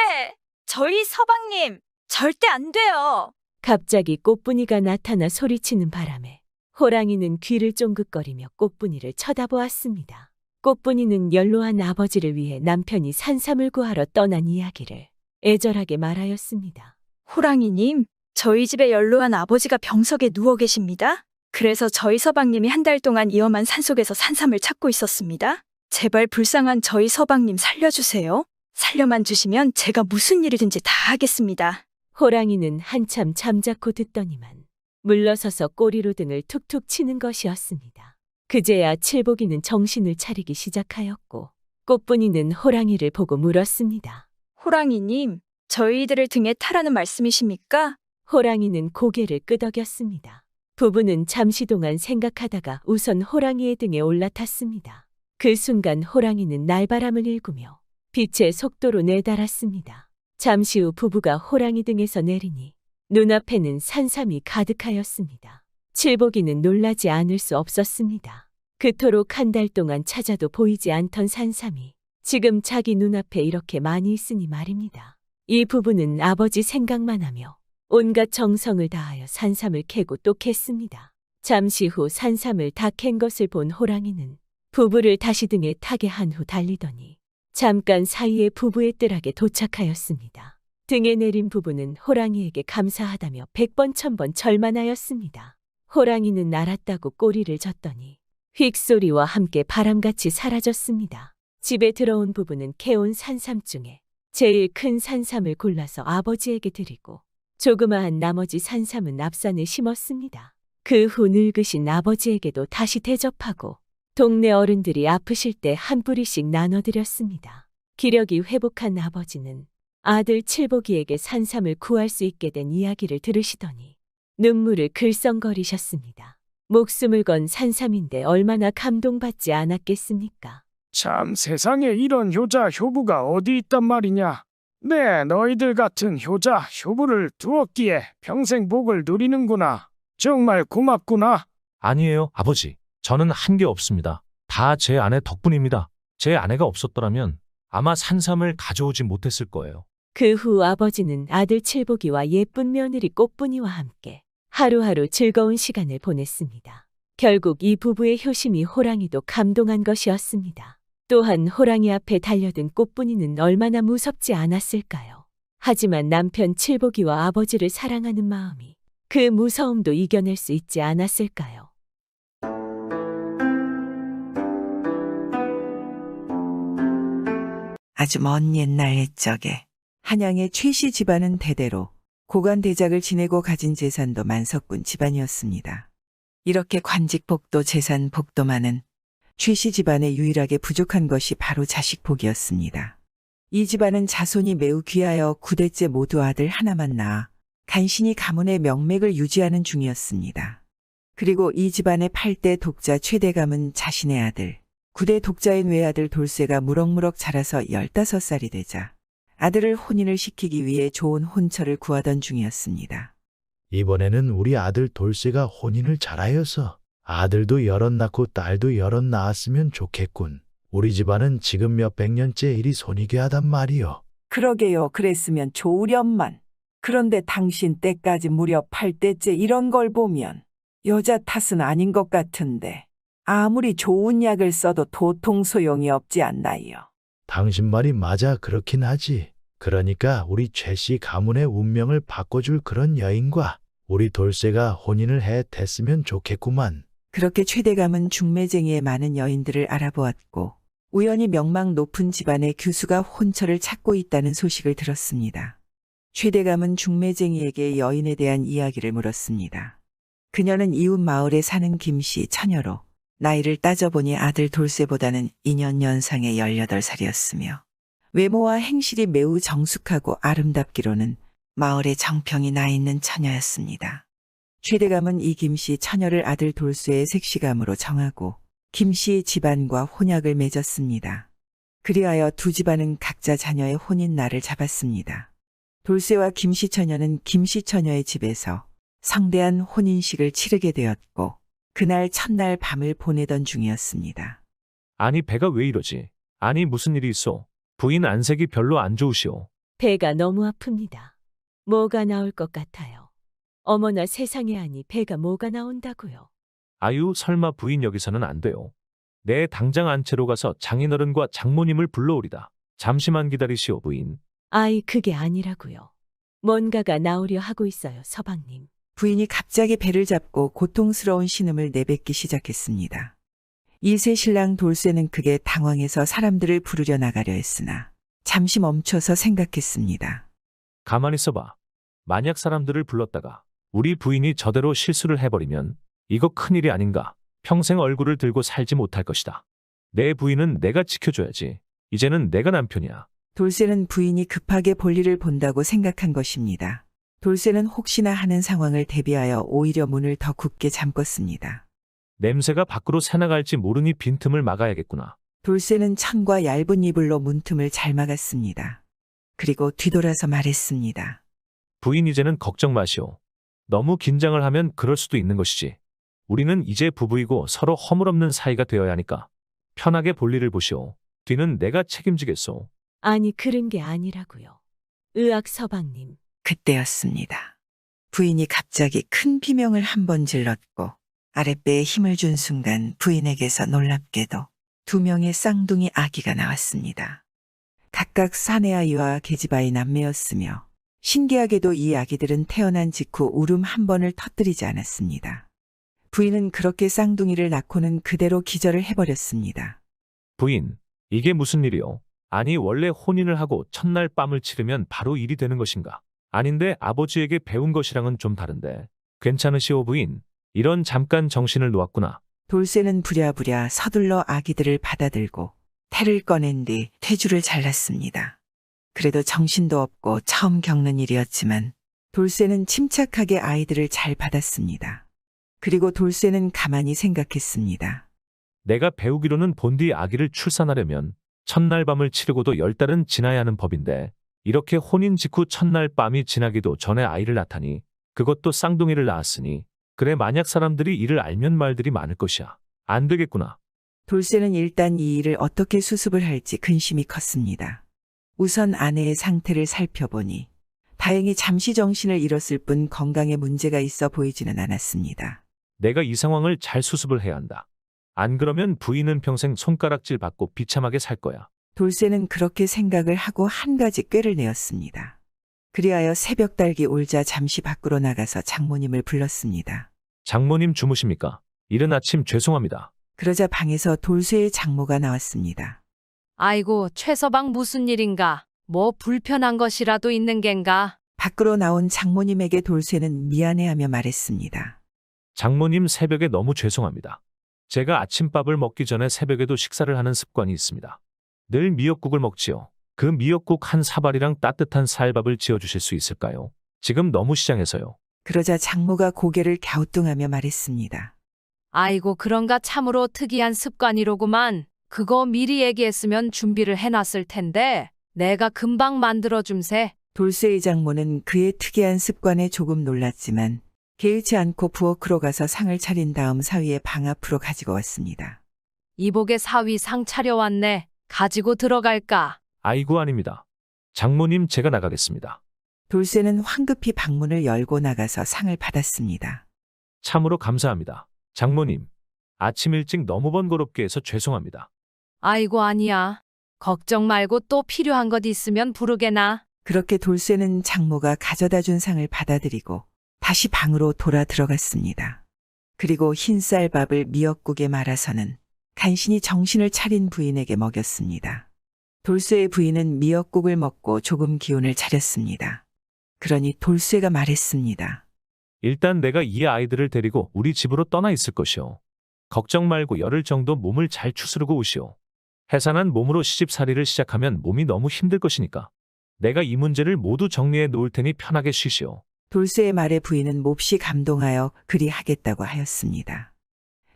저희 서방님, 절대 안 돼요! 갑자기 꽃분이가 나타나 소리치는 바람에 호랑이는 귀를 쫑긋거리며 꽃분이를 쳐다보았습니다. 꽃분이는 연로한 아버지를 위해 남편이 산삼을 구하러 떠난 이야기를 애절하게 말하였습니다. 호랑이님, 저희 집에 연로한 아버지가 병석에 누워 계십니다. 그래서 저희 서방님이 한 달 동안 위험한 산속에서 산삼을 찾고 있었습니다. 제발 불쌍한 저희 서방님 살려주세요. 살려만 주시면 제가 무슨 일이든지 다 하겠습니다. 호랑이는 한참 잠자코 듣더니만 물러서서 꼬리로 등을 툭툭 치는 것이었습니다. 그제야 칠복이는 정신을 차리기 시작하였고 꽃분이는 호랑이를 보고 물었습니다. 호랑이님, 저희들을 등에 타라는 말씀이십니까? 호랑이는 고개를 끄덕였습니다. 부부는 잠시 동안 생각하다가 우선 호랑이의 등에 올라탔습니다. 그 순간 호랑이는 날바람을 일구며 빛의 속도로 내달았습니다. 잠시 후 부부가 호랑이 등에서 내리니 눈앞에는 산삼이 가득하였습니다. 칠복이는 놀라지 않을 수 없었습니다. 그토록 한 달 동안 찾아도 보이지 않던 산삼이 지금 자기 눈앞에 이렇게 많이 있으니 말입니다. 이 부부는 아버지 생각만 하며 온갖 정성을 다하여 산삼을 캐고 또 캤습니다. 잠시 후 산삼을 다 캔 것을 본 호랑이는 부부를 다시 등에 타게 한 후 달리더니 잠깐 사이에 부부의 뜰락에 도착하였습니다. 등에 내린 부부는 호랑이에게 감사하다며 100번 1000번 절만하였습니다. 호랑이는 알았다고 꼬리를 젓더니 휙 소리와 함께 바람같이 사라졌습니다. 집에 들어온 부부는 캐온 산삼 중에 제일 큰 산삼을 골라서 아버지에게 드리고 조그마한 나머지 산삼은 앞산에 심었습니다. 그 후 늙으신 아버지에게도 다시 대접하고 동네 어른들이 아프실 때 한 뿌리씩 나눠드렸습니다. 기력이 회복한 아버지는 아들 칠복이에게 산삼을 구할 수 있게 된 이야기를 들으시더니 눈물을 글썽거리셨습니다. 목숨을 건 산삼인데 얼마나 감동받지 않았겠습니까? 참 세상에 이런 효자 효부가 어디 있단 말이냐. 네, 너희들 같은 효자 효부를 두었기에 평생 복을 누리는구나. 정말 고맙구나. 아니에요, 아버지. 저는 한 게 없습니다. 다 제 아내 덕분입니다. 제 아내가 없었더라면 아마 산삼을 가져오지 못했을 거예요. 그 후 아버지는 아들 칠복이와 예쁜 며느리 꽃분이와 함께 하루하루 즐거운 시간을 보냈습니다. 결국 이 부부의 효심이 호랑이도 감동한 것이었습니다. 또한 호랑이 앞에 달려든 꽃분이는 얼마나 무섭지 않았을까요? 하지만 남편 칠복이와 아버지를 사랑하는 마음이 그 무서움도 이겨낼 수 있지 않았을까요? 아주 먼 옛날 옛적에 한양의 최씨 집안은 대대로 고관대작을 지내고 가진 재산도 만석군 집안이었습니다. 이렇게 관직 복도 재산 복도 많은 최씨 집안에 유일하게 부족한 것이 바로 자식 복이었습니다. 이 집안은 자손이 매우 귀하여 9대째 모두 아들 하나만 낳아 간신히 가문의 명맥을 유지하는 중이었습니다. 그리고 이 집안의 8대 독자 최대감은 자신의 아들, 9대 독자인 외아들 돌쇠가 무럭무럭 자라서 15살이 되자 아들을 혼인을 시키기 위해 좋은 혼처를 구하던 중이었습니다. 이번에는 우리 아들 돌쇠가 혼인을 잘하여서 아들도 여럿 낳고 딸도 여럿 낳았으면 좋겠군. 우리 집안은 지금 몇백 년째 일이 손이 괴하단 말이요. 그러게요. 그랬으면 좋으련만. 그런데 당신 때까지 무려 8대째 이런 걸 보면 여자 탓은 아닌 것 같은데 아무리 좋은 약을 써도 도통 소용이 없지 않나요? 당신 말이 맞아 그렇긴 하지. 그러니까 우리 최씨 가문의 운명을 바꿔줄 그런 여인과 우리 돌쇠가 혼인을 해 됐으면 좋겠구만. 그렇게 최대감은 중매쟁이의 많은 여인들을 알아보았고 우연히 명망 높은 집안의 교수가 혼처를 찾고 있다는 소식을 들었습니다. 최대감은 중매쟁이에게 여인에 대한 이야기를 물었습니다. 그녀는 이웃 마을에 사는 김씨 처녀로 나이를 따져보니 아들 돌쇠보다는 2년 연상의 18살이었으며 외모와 행실이 매우 정숙하고 아름답기로는 마을에 정평이 나 있는 처녀였습니다. 최대감은 이 김씨 처녀를 아들 돌쇠의 색시감으로 정하고 김씨의 집안과 혼약을 맺었습니다. 그리하여 두 집안은 각자 자녀의 혼인 날을 잡았습니다. 돌쇠와 김씨 처녀는 김씨 처녀의 집에서 성대한 혼인식을 치르게 되었고 그날 첫날 밤을 보내던 중이었습니다. 아니 배가 왜 이러지? 아니 무슨 일이 있어? 부인 안색이 별로 안 좋으시오. 배가 너무 아픕니다. 뭐가 나올 것 같아요. 어머나 세상에 아니 배가 뭐가 나온다고요. 아유 설마 부인 여기서는 안 돼요. 내 당장 안채로 가서 장인어른과 장모님을 불러오리다. 잠시만 기다리시오 부인. 아이 그게 아니라고요. 뭔가가 나오려 하고 있어요 서방님. 부인이 갑자기 배를 잡고 고통스러운 신음을 내뱉기 시작했습니다. 이세 신랑 돌쇠는 크게 당황해서 사람들을 부르려 나가려 했으나 잠시 멈춰서 생각했습니다. 가만히 있어봐. 만약 사람들을 불렀다가 우리 부인이 저대로 실수를 해버리면 이거 큰일이 아닌가. 평생 얼굴을 들고 살지 못할 것이다. 내 부인은 내가 지켜줘야지. 이제는 내가 남편이야. 돌쇠는 부인이 급하게 볼일을 본다고 생각한 것입니다. 돌쇠는 혹시나 하는 상황을 대비하여 오히려 문을 더 굳게 잠궜습니다. 냄새가 밖으로 새나갈지 모르니 빈틈을 막아야겠구나. 돌쇠는 천과 얇은 이불로 문틈을 잘 막았습니다. 그리고 뒤돌아서 말했습니다. 부인 이제는 걱정 마시오. 너무 긴장을 하면 그럴 수도 있는 것이지. 우리는 이제 부부이고 서로 허물없는 사이가 되어야 하니까 편하게 볼일을 보시오. 뒤는 내가 책임지겠소. 아니 그런 게 아니라고요. 의학 서방님. 그때였습니다. 부인이 갑자기 큰 비명을 한 번 질렀고 아랫배에 힘을 준 순간 부인에게서 놀랍게도 2명의 쌍둥이 아기가 나왔습니다. 각각 사내아이와 계집아이 남매였으며 신기하게도 이 아기들은 태어난 직후 울음 한 번을 터뜨리지 않았습니다. 부인은 그렇게 쌍둥이를 낳고는 그대로 기절을 해버렸습니다. 부인, 이게 무슨 일이오? 아니 원래 혼인을 하고 첫날 밤을 치르면 바로 일이 되는 것인가? 아닌데 아버지에게 배운 것이랑은 좀 다른데. 괜찮으시오 부인? 이런 잠깐 정신을 놓았구나. 돌쇠는 부랴부랴 서둘러 아기들을 받아들고 태를 꺼낸 뒤 퇴주를 잘랐습니다. 그래도 정신도 없고 처음 겪는 일이었지만 돌쇠는 침착하게 아이들을 잘 받았습니다. 그리고 돌쇠는 가만히 생각했습니다. 내가 배우기로는 본디 아기를 출산하려면 첫날 밤을 치르고도 10달은 지나야 하는 법인데 이렇게 혼인 직후 첫날 밤이 지나기도 전에 아이를 낳다니 그것도 쌍둥이를 낳았으니 그래 만약 사람들이 이를 알면 말들이 많을 것이야. 안 되겠구나. 돌쇠는 일단 이 일을 어떻게 수습을 할지 근심이 컸습니다. 우선 아내의 상태를 살펴보니 다행히 잠시 정신을 잃었을 뿐 건강에 문제가 있어 보이지는 않았습니다. 내가 이 상황을 잘 수습을 해야 한다. 안 그러면 부인은 평생 손가락질 받고 비참하게 살 거야. 돌쇠는 그렇게 생각을 하고 한 가지 꾀를 내었습니다. 그리하여 새벽 달기 올자 잠시 밖으로 나가서 장모님을 불렀습니다. 장모님 주무십니까? 이른 아침 죄송합니다. 그러자 방에서 돌쇠의 장모가 나왔습니다. 아이고, 최서방 무슨 일인가? 뭐 불편한 것이라도 있는 겐가? 밖으로 나온 장모님에게 돌쇠는 미안해하며 말했습니다. 장모님 새벽에 너무 죄송합니다. 제가 아침밥을 먹기 전에 새벽에도 식사를 하는 습관이 있습니다. 늘 미역국을 먹지요. 그 미역국 한 사발이랑 따뜻한 쌀밥을 지어주실 수 있을까요? 지금 너무 시장해서요. 그러자 장모가 고개를 갸우뚱하며 말했습니다. 아이고, 그런가 참으로 특이한 습관이로구만. 그거 미리 얘기했으면 준비를 해놨을 텐데 내가 금방 만들어줌세. 돌쇠의 장모는 그의 특이한 습관에 조금 놀랐지만 개의치 않고 부엌으로 가서 상을 차린 다음 사위의 방 앞으로 가지고 왔습니다. 이복의 사위 상 차려왔네. 가지고 들어갈까? 아이고 아닙니다. 장모님 제가 나가겠습니다. 돌쇠는 황급히 방문을 열고 나가서 상을 받았습니다. 참으로 감사합니다. 장모님, 아침 일찍 너무 번거롭게 해서 죄송합니다. 아이고, 아니야. 걱정 말고 또 필요한 것 있으면 부르게나. 그렇게 돌쇠는 장모가 가져다 준 상을 받아들이고 다시 방으로 돌아 들어갔습니다. 그리고 흰 쌀밥을 미역국에 말아서는 간신히 정신을 차린 부인에게 먹였습니다. 돌쇠의 부인은 미역국을 먹고 조금 기운을 차렸습니다. 그러니 돌쇠가 말했습니다. 일단 내가 이 아이들을 데리고 우리 집으로 떠나 있을 것이오. 걱정 말고 열흘 정도 몸을 잘 추스르고 오시오. 해산한 몸으로 시집살이를 시작하면 몸이 너무 힘들 것이니까. 내가 이 문제를 모두 정리해 놓을 테니 편하게 쉬시오. 돌쇠의 말에 부인은 몹시 감동하여 그리 하겠다고 하였습니다.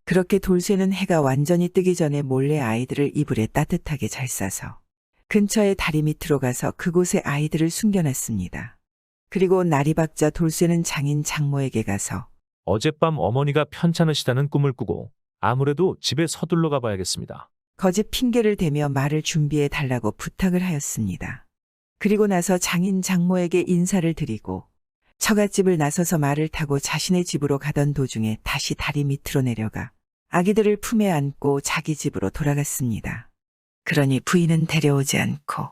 그렇게 돌쇠는 해가 완전히 뜨기 전에 몰래 아이들을 이불에 따뜻하게 잘 싸서 근처의 다리 밑으로 가서 그곳에 아이들을 숨겨놨습니다. 그리고 날이 밝자 돌쇠는 장인 장모에게 가서 어젯밤 어머니가 편찮으시다는 꿈을 꾸고 아무래도 집에 서둘러 가봐야겠습니다. 거짓 핑계를 대며 말을 준비해 달라고 부탁을 하였습니다. 그리고 나서 장인 장모에게 인사를 드리고 처갓집을 나서서 말을 타고 자신의 집으로 가던 도중에 다시 다리 밑으로 내려가 아기들을 품에 안고 자기 집으로 돌아갔습니다. 그러니 부인은 데려오지 않고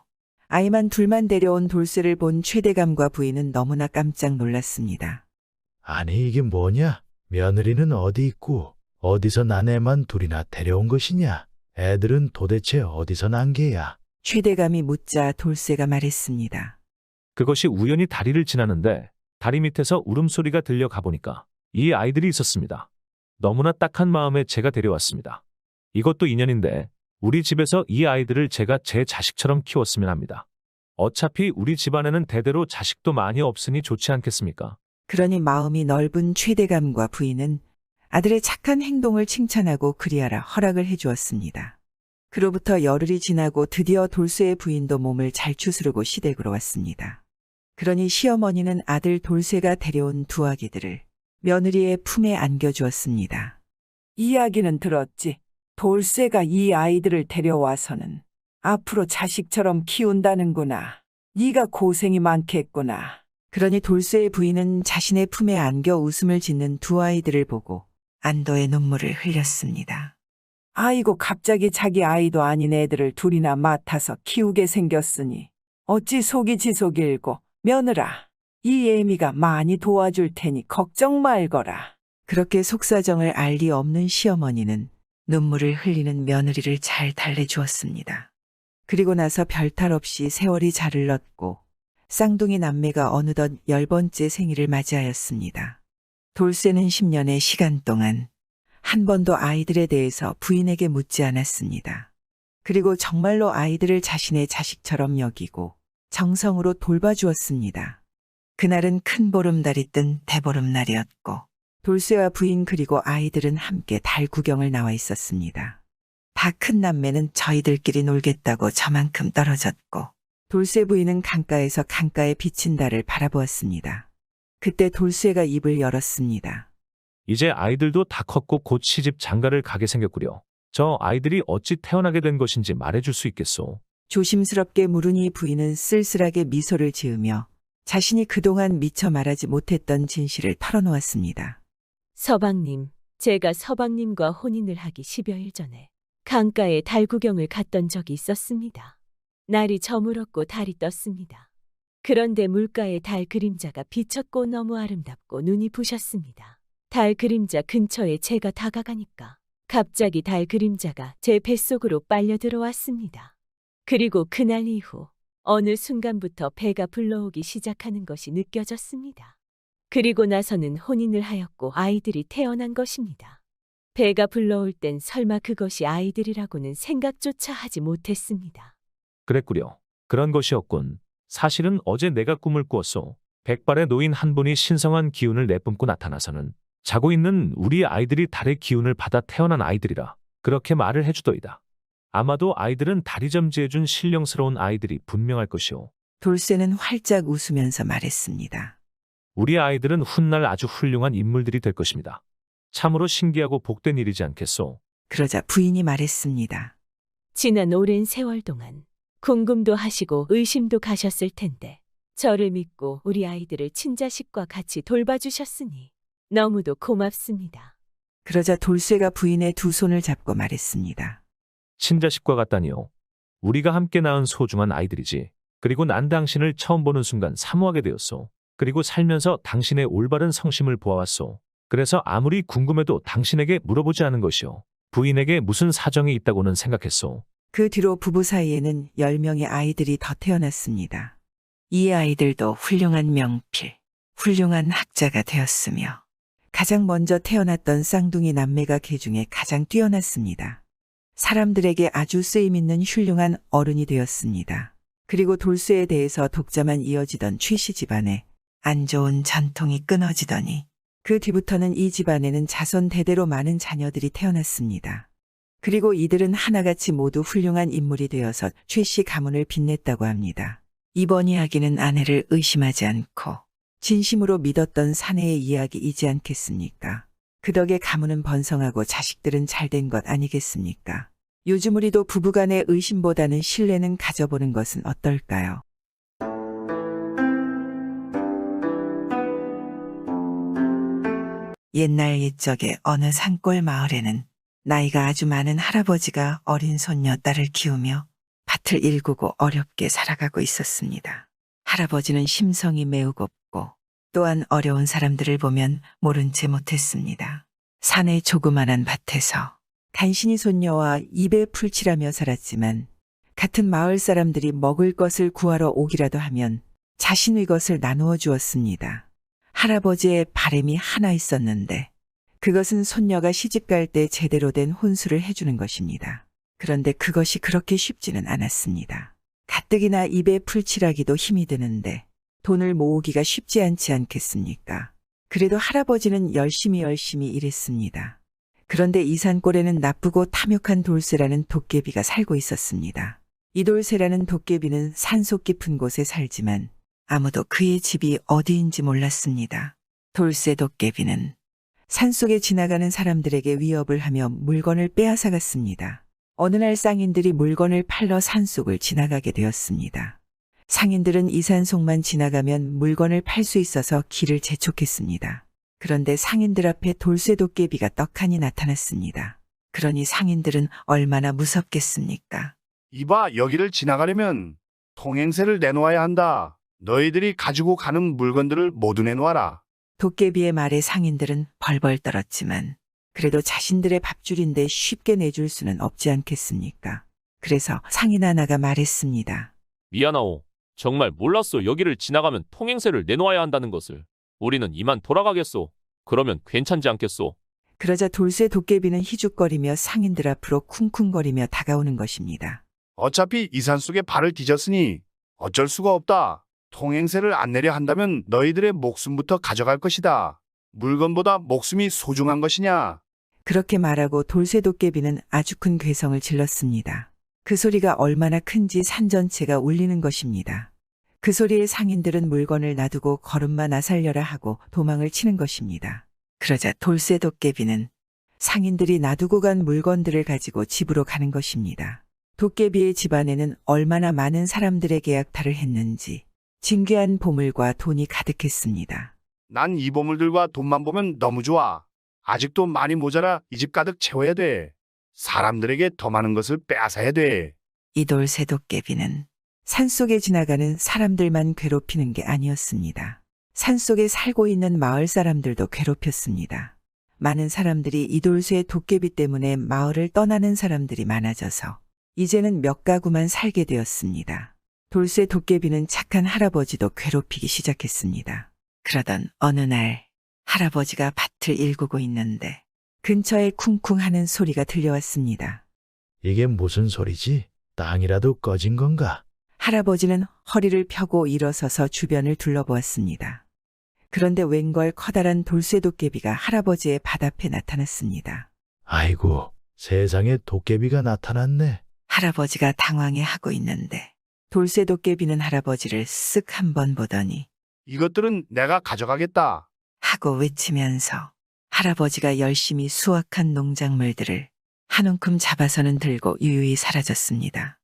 아이만 둘만 데려온 돌쇠를 본 최대감과 부인은 너무나 깜짝 놀랐습니다. 아니 이게 뭐냐? 며느리는 어디 있고 어디서 난 애만 둘이나 데려온 것이냐? 애들은 도대체 어디서 난 게야? 최대감이 묻자 돌쇠가 말했습니다. 그것이 우연히 다리를 지나는데 다리 밑에서 울음소리가 들려 가보니까 이 아이들이 있었습니다. 너무나 딱한 마음에 제가 데려왔습니다. 이것도 인연인데 우리 집에서 이 아이들을 제가 제 자식처럼 키웠으면 합니다. 어차피 우리 집안에는 대대로 자식도 많이 없으니 좋지 않겠습니까? 그러니 마음이 넓은 최대감과 부인은 아들의 착한 행동을 칭찬하고 그리하라 허락을 해주었습니다. 그로부터 열흘이 지나고 드디어 돌쇠의 부인도 몸을 잘 추스르고 시댁으로 왔습니다. 그러니 시어머니는 아들 돌쇠가 데려온 두 아기들을 며느리의 품에 안겨주었습니다. 이야기는 들었지. 돌쇠가 이 아이들을 데려와서는 앞으로 자식처럼 키운다는구나. 네가 고생이 많겠구나. 그러니 돌쇠의 부인은 자신의 품에 안겨 웃음을 짓는 두 아이들을 보고 안도의 눈물을 흘렸습니다. 아이고 갑자기 자기 아이도 아닌 애들을 둘이나 맡아서 키우게 생겼으니 어찌 속이 지속일고 며느라 이 애미가 많이 도와줄 테니 걱정 말거라. 그렇게 속사정을 알 리 없는 시어머니는 눈물을 흘리는 며느리를 잘 달래주었습니다. 그리고 나서 별탈 없이 세월이 잘 흘렀고 쌍둥이 남매가 어느덧 10번째 생일을 맞이하였습니다. 돌쇠는 10년의 시간 동안 한 번도 아이들에 대해서 부인에게 묻지 않았습니다. 그리고 정말로 아이들을 자신의 자식처럼 여기고 정성으로 돌봐주었습니다. 그날은 큰 보름달이 뜬 대보름날이었고 돌쇠와 부인 그리고 아이들은 함께 달 구경을 나와 있었습니다. 다 큰 남매는 저희들끼리 놀겠다고 저만큼 떨어졌고 돌쇠 부인은 강가에서 강가에 비친 달을 바라보았습니다. 그때 돌쇠가 입을 열었습니다. 이제 아이들도 다 컸고 곧 시집 장가를 가게 생겼구려. 저 아이들이 어찌 태어나게 된 것인지 말해줄 수 있겠소? 조심스럽게 물으니 부인은 쓸쓸하게 미소를 지으며 자신이 그동안 미처 말하지 못했던 진실을 털어놓았습니다. 서방님, 제가 서방님과 혼인을 하기 10여일 전에 강가에 달 구경을 갔던 적이 있었습니다. 날이 저물었고 달이 떴습니다. 그런데 물가에 달 그림자가 비쳤고 너무 아름답고 눈이 부셨습니다. 달 그림자 근처에 제가 다가가니까 갑자기 달 그림자가 제 뱃속으로 빨려 들어왔습니다. 그리고 그날 이후 어느 순간부터 배가 불러오기 시작하는 것이 느껴졌습니다. 그리고 나서는 혼인을 하였고 아이들이 태어난 것입니다. 배가 불러올 땐 설마 그것이 아이들이라고는 생각조차 하지 못했습니다. 그랬구려. 그런 것이었군. 사실은 어제 내가 꿈을 꾸었소. 백발의 노인 한 분이 신성한 기운을 내뿜고 나타나서는 자고 있는 우리 아이들이 달의 기운을 받아 태어난 아이들이라 그렇게 말을 해주더이다. 아마도 아이들은 달이 점지해준 신령스러운 아이들이 분명할 것이오. 돌쇠는 활짝 웃으면서 말했습니다. 우리 아이들은 훗날 아주 훌륭한 인물들이 될 것입니다. 참으로 신기하고 복된 일이지 않겠소? 그러자 부인이 말했습니다. 지난 오랜 세월 동안 궁금도 하시고 의심도 가셨을 텐데 저를 믿고 우리 아이들을 친자식과 같이 돌봐주셨으니 너무도 고맙습니다. 그러자 돌쇠가 부인의 두 손을 잡고 말했습니다. 친자식과 같다니요. 우리가 함께 낳은 소중한 아이들이지. 그리고 난 당신을 처음 보는 순간 사모하게 되었소. 그리고 살면서 당신의 올바른 성심을 보아왔소. 그래서 아무리 궁금해도 당신에게 물어보지 않은 것이오. 부인에게 무슨 사정이 있다고는 생각했소. 그 뒤로 부부 사이에는 10명의 아이들이 더 태어났습니다. 이 아이들도 훌륭한 명필, 훌륭한 학자가 되었으며 가장 먼저 태어났던 쌍둥이 남매가 그 중에 가장 뛰어났습니다. 사람들에게 아주 쓰임있는 훌륭한 어른이 되었습니다. 그리고 돌쇠에 대해서 독자만 이어지던 최씨 집안에 안 좋은 전통이 끊어지더니 그 뒤부터는 이 집안에는 자손 대대로 많은 자녀들이 태어났습니다. 그리고 이들은 하나같이 모두 훌륭한 인물이 되어서 최씨 가문을 빛냈다고 합니다. 이번 이야기는 아내를 의심하지 않고 진심으로 믿었던 사내의 이야기이지 않겠습니까? 그 덕에 가문은 번성하고 자식들은 잘된 것 아니겠습니까? 요즘 우리도 부부간의 의심보다는 신뢰는 가져보는 것은 어떨까요? 옛날 옛적에 어느 산골 마을에는 나이가 아주 많은 할아버지가 어린 손녀 딸을 키우며 밭을 일구고 어렵게 살아가고 있었습니다. 할아버지는 심성이 매우 곱고 또한 어려운 사람들을 보면 모른 채 못했습니다. 산의 조그만한 밭에서 간신히 손녀와 입에 풀칠하며 살았지만 같은 마을 사람들이 먹을 것을 구하러 오기라도 하면 자신의 것을 나누어 주었습니다. 할아버지의 바람이 하나 있었는데 그것은 손녀가 시집갈 때 제대로 된 혼수를 해주는 것입니다. 그런데 그것이 그렇게 쉽지는 않았습니다. 가뜩이나 입에 풀칠하기도 힘이 드는데 돈을 모으기가 쉽지 않지 않겠습니까? 그래도 할아버지는 열심히 일했습니다. 그런데 이 산골에는 나쁘고 탐욕한 돌쇠라는 도깨비가 살고 있었습니다. 이 돌쇠라는 도깨비는 산속 깊은 곳에 살지만 아무도 그의 집이 어디인지 몰랐습니다. 돌쇠 도깨비는 산속에 지나가는 사람들에게 위협을 하며 물건을 빼앗아갔습니다. 어느 날 쌍인들이 물건을 팔러 산속을 지나가게 되었습니다. 상인들은 이 산속만 지나가면 물건을 팔 수 있어서 길을 재촉했습니다. 그런데 상인들 앞에 돌쇠 도깨비가 떡하니 나타났습니다. 그러니 상인들은 얼마나 무섭겠습니까? 이봐, 여기를 지나가려면 통행세를 내놓아야 한다. 너희들이 가지고 가는 물건들을 모두 내놓아라. 도깨비의 말에 상인들은 벌벌 떨었지만 그래도 자신들의 밥줄인데 쉽게 내줄 수는 없지 않겠습니까? 그래서 상인 하나가 말했습니다. 미안하오. 정말 몰랐소. 여기를 지나가면 통행세를 내놓아야 한다는 것을. 우리는 이만 돌아가겠소. 그러면 괜찮지 않겠소? 그러자 돌쇠 도깨비는 희죽거리며 상인들 앞으로 쿵쿵거리며 다가오는 것입니다. 어차피 이 산속에 발을 뒤졌으니 어쩔 수가 없다. 통행세를 안 내려 한다면 너희들의 목숨부터 가져갈 것이다. 물건보다 목숨이 소중한 것이냐? 그렇게 말하고 돌쇠도깨비는 아주 큰 괴성을 질렀습니다. 그 소리가 얼마나 큰지 산 전체가 울리는 것입니다. 그 소리에 상인들은 물건을 놔두고 걸음마 나살려라 하고 도망을 치는 것입니다. 그러자 돌쇠도깨비는 상인들이 놔두고 간 물건들을 가지고 집으로 가는 것입니다. 도깨비의 집안에는 얼마나 많은 사람들에게 약탈을 했는지 진귀한 보물과 돈이 가득했습니다. 난 이 보물들과 돈만 보면 너무 좋아. 아직도 많이 모자라 이 집 가득 채워야 돼. 사람들에게 더 많은 것을 빼앗아야 돼. 이 돌쇠도깨비는 산속에 지나가는 사람들만 괴롭히는 게 아니었습니다. 산속에 살고 있는 마을 사람들도 괴롭혔습니다. 많은 사람들이 이 돌쇠 도깨비 때문에 마을을 떠나는 사람들이 많아져서 이제는 몇 가구만 살게 되었습니다. 돌쇠 도깨비는 착한 할아버지도 괴롭히기 시작했습니다. 그러던 어느 날 할아버지가 밭을 일구고 있는데 근처에 쿵쿵 하는 소리가 들려왔습니다. 이게 무슨 소리지? 땅이라도 꺼진 건가? 할아버지는 허리를 펴고 일어서서 주변을 둘러보았습니다. 그런데 웬걸 커다란 돌쇠도깨비가 할아버지의 밭 앞에 나타났습니다. 아이고, 세상에 도깨비가 나타났네. 할아버지가 당황해하고 있는데 돌쇠도깨비는 할아버지를 쓱 한번 보더니 이것들은 내가 가져가겠다. 하고 외치면서 할아버지가 열심히 수확한 농작물들을 한 움큼 잡아서는 들고 유유히 사라졌습니다.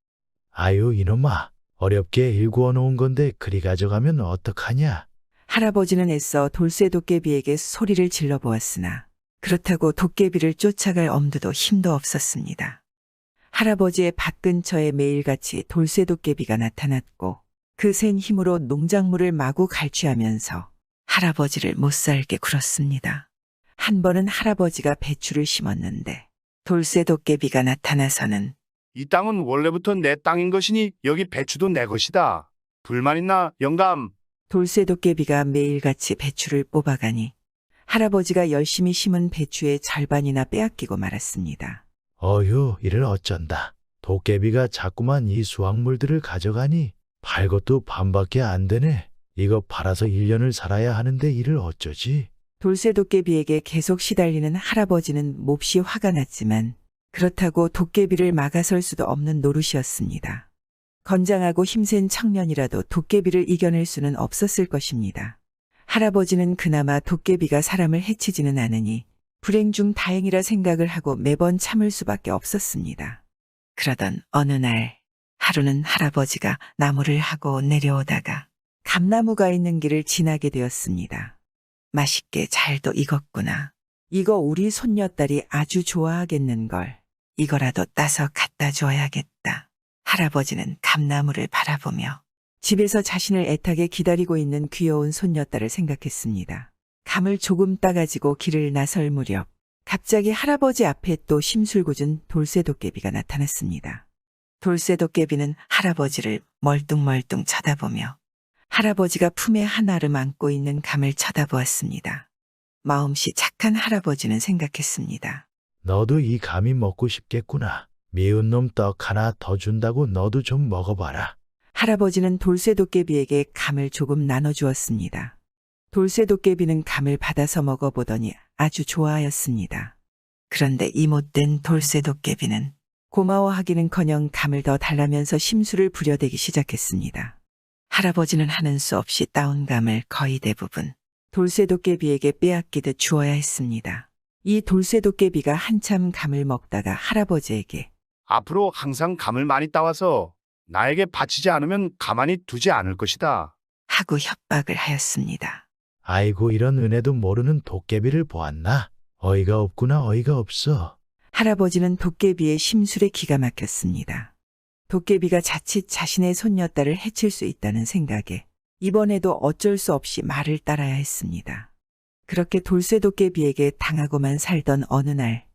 아유, 이놈아. 어렵게 일구어 놓은 건데 그리 가져가면 어떡하냐? 할아버지는 애써 돌쇠도깨비에게 소리를 질러보았으나 그렇다고 도깨비를 쫓아갈 엄두도 힘도 없었습니다. 할아버지의 밭 근처에 매일같이 돌쇠도깨비가 나타났고 그 센 힘으로 농작물을 마구 갈취하면서 할아버지를 못살게 굴었습니다. 한 번은 할아버지가 배추를 심었는데 돌쇠도깨비가 나타나서는 이 땅은 원래부터 내 땅인 것이니 여기 배추도 내 것이다. 불만 있나, 영감? 돌쇠도깨비가 매일같이 배추를 뽑아가니 할아버지가 열심히 심은 배추의 절반이나 빼앗기고 말았습니다. 어휴, 이를 어쩐다. 도깨비가 자꾸만 이 수확물들을 가져가니 팔 것도 반밖에 안 되네. 이거 팔아서 1년을 살아야 하는데 이를 어쩌지? 돌쇠도깨비에게 계속 시달리는 할아버지는 몹시 화가 났지만 그렇다고 도깨비를 막아설 수도 없는 노릇이었습니다. 건장하고 힘센 청년이라도 도깨비를 이겨낼 수는 없었을 것입니다. 할아버지는 그나마 도깨비가 사람을 해치지는 않으니 불행 중 다행이라 생각을 하고 매번 참을 수밖에 없었습니다. 그러던 어느 날 하루는 할아버지가 나무를 하고 내려오다가 감나무가 있는 길을 지나게 되었습니다. 맛있게 잘도 익었구나. 이거 우리 손녀딸이 아주 좋아하겠는걸. 이거라도 따서 갖다 줘야겠다. 할아버지는 감나무를 바라보며 집에서 자신을 애타게 기다리고 있는 귀여운 손녀딸을 생각했습니다. 감을 조금 따가지고 길을 나설 무렵 갑자기 할아버지 앞에 또 심술궂은 돌쇠도깨비가 나타났습니다. 돌쇠도깨비는 할아버지를 멀뚱멀뚱 쳐다보며 할아버지가 품에 하나를 안고 있는 감을 쳐다보았습니다. 마음씨 착한 할아버지는 생각했습니다. 너도 이 감이 먹고 싶겠구나. 미운 놈 떡 하나 더 준다고 너도 좀 먹어봐라. 할아버지는 돌쇠도깨비에게 감을 조금 나눠주었습니다. 돌쇠도깨비는 감을 받아서 먹어보더니 아주 좋아하였습니다. 그런데 이 못된 돌쇠도깨비는 고마워하기는커녕 감을 더 달라면서 심술을 부려대기 시작했습니다. 할아버지는 하는 수 없이 따온 감을 거의 대부분 돌쇠도깨비에게 빼앗기듯 주어야 했습니다. 이 돌쇠도깨비가 한참 감을 먹다가 할아버지에게 앞으로 항상 감을 많이 따와서 나에게 바치지 않으면 가만히 두지 않을 것이다. 하고 협박을 하였습니다. 아이고, 이런 은혜도 모르는 도깨비를 보았나? 어이가 없구나, 어이가 없어. 할아버지는 도깨비의 심술에 기가 막혔습니다. 도깨비가 자칫 자신의 손녀딸을 해칠 수 있다는 생각에 이번에도 어쩔 수 없이 말을 따라야 했습니다. 그렇게 돌쇠도깨비에게 당하고만 살던 어느 날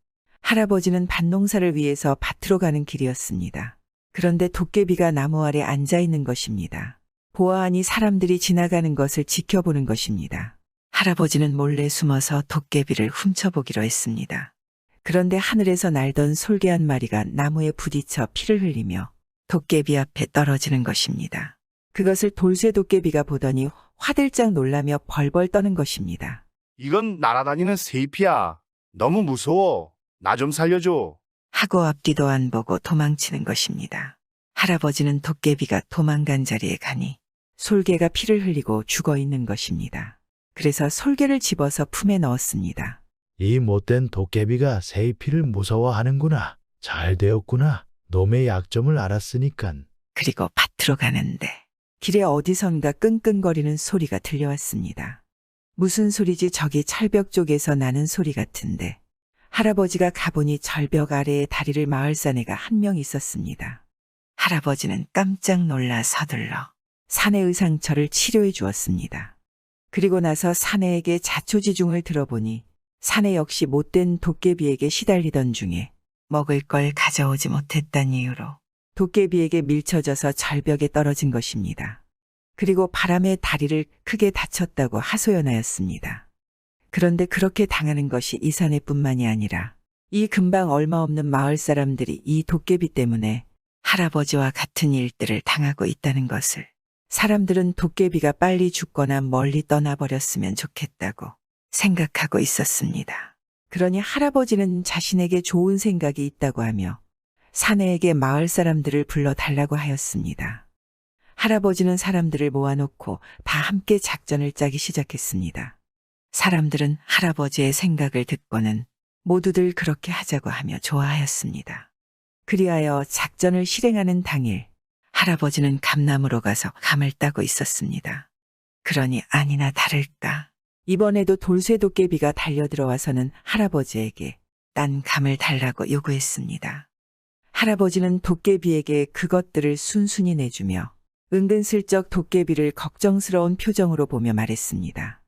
할아버지는 밭농사를 위해서 밭으로 가는 길이었습니다. 그런데 도깨비가 나무 아래 앉아 있는 것입니다. 보아하니 사람들이 지나가는 것을 지켜보는 것입니다. 할아버지는 몰래 숨어서 도깨비를 훔쳐보기로 했습니다. 그런데 하늘에서 날던 솔개 한 마리가 나무에 부딪혀 피를 흘리며 도깨비 앞에 떨어지는 것입니다. 그것을 돌쇠도깨비가 보더니 화들짝 놀라며 벌벌 떠는 것입니다. 이건 날아다니는 세이피야. 너무 무서워. 나 좀 살려줘. 하고 앞뒤도 안 보고 도망치는 것입니다. 할아버지는 도깨비가 도망간 자리에 가니 솔개가 피를 흘리고 죽어 있는 것입니다. 그래서 솔개를 집어서 품에 넣었습니다. 이 못된 도깨비가 세이피를 무서워하는구나. 잘 되었구나. 놈의 약점을 알았으니깐. 그리고 밭으로 가는데 길에 어디선가 끙끙거리는 소리가 들려왔습니다. 무슨 소리지? 저기 철벽 쪽에서 나는 소리 같은데 할아버지가 가보니 절벽 아래에 다리를 마을 사내가 한 명 있었습니다. 할아버지는 깜짝 놀라 서둘러 사내 의상처를 치료해 주었습니다. 그리고 나서 사내에게 자초지중을 들어보니 사내 역시 못된 도깨비에게 시달리던 중에 먹을 걸 가져오지 못했다는 이유로 도깨비에게 밀쳐져서 절벽에 떨어진 것입니다. 그리고 바람에 다리를 크게 다쳤다고 하소연하였습니다. 그런데 그렇게 당하는 것이 이 사내뿐만이 아니라 이 근방 얼마 없는 마을 사람들이 이 도깨비 때문에 할아버지와 같은 일들을 당하고 있다는 것을 사람들은 도깨비가 빨리 죽거나 멀리 떠나버렸으면 좋겠다고 생각하고 있었습니다. 그러니 할아버지는 자신에게 좋은 생각이 있다고 하며 사내에게 마을 사람들을 불러달라고 하였습니다. 할아버지는 사람들을 모아놓고 다 함께 작전을 짜기 시작했습니다. 사람들은 할아버지의 생각을 듣고는 모두들 그렇게 하자고 하며 좋아하였습니다. 그리하여 작전을 실행하는 당일 할아버지는 감나무로 가서 감을 따고 있었습니다. 그러니 아니나 다를까 이번에도 돌쇠 도깨비가 달려들어와서는 할아버지에게 딴 감을 달라고 요구했습니다. 할아버지는 도깨비에게 그것들을 순순히 내주며 은근슬쩍 도깨비를 걱정스러운 표정으로 보며 말했습니다.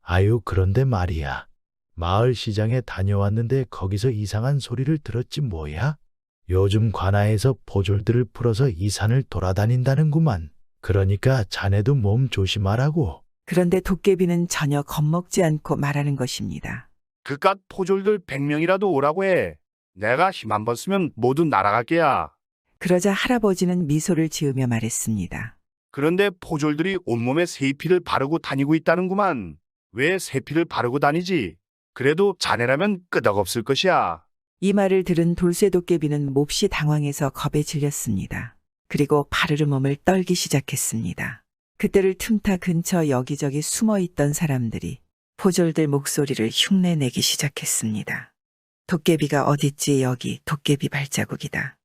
아유, 그런데 말이야. 마을 시장에 다녀왔는데 거기서 이상한 소리를 들었지 뭐야? 요즘 관아에서 포졸들을 풀어서 이 산을 돌아다닌다는구만. 그러니까 자네도 몸 조심하라고. 그런데 도깨비는 전혀 겁먹지 않고 말하는 것입니다. 그깟 포졸들 100명이라도 오라고 해. 내가 힘 한 번 쓰면 모두 날아갈게야. 그러자 할아버지는 미소를 지으며 말했습니다. 그런데 포졸들이 온몸에 세피를 바르고 다니고 있다는구만. 왜 세피를 바르고 다니지? 그래도 자네라면 끄덕없을 것이야. 이 말을 들은 돌쇠 도깨비는 몹시 당황해서 겁에 질렸습니다. 그리고 파르르 몸을 떨기 시작했습니다. 그때를 틈타 근처 여기저기 숨어있던 사람들이 포졸들 목소리를 흉내내기 시작했습니다. 도깨비가 어딨지? 여기 도깨비 발자국이다.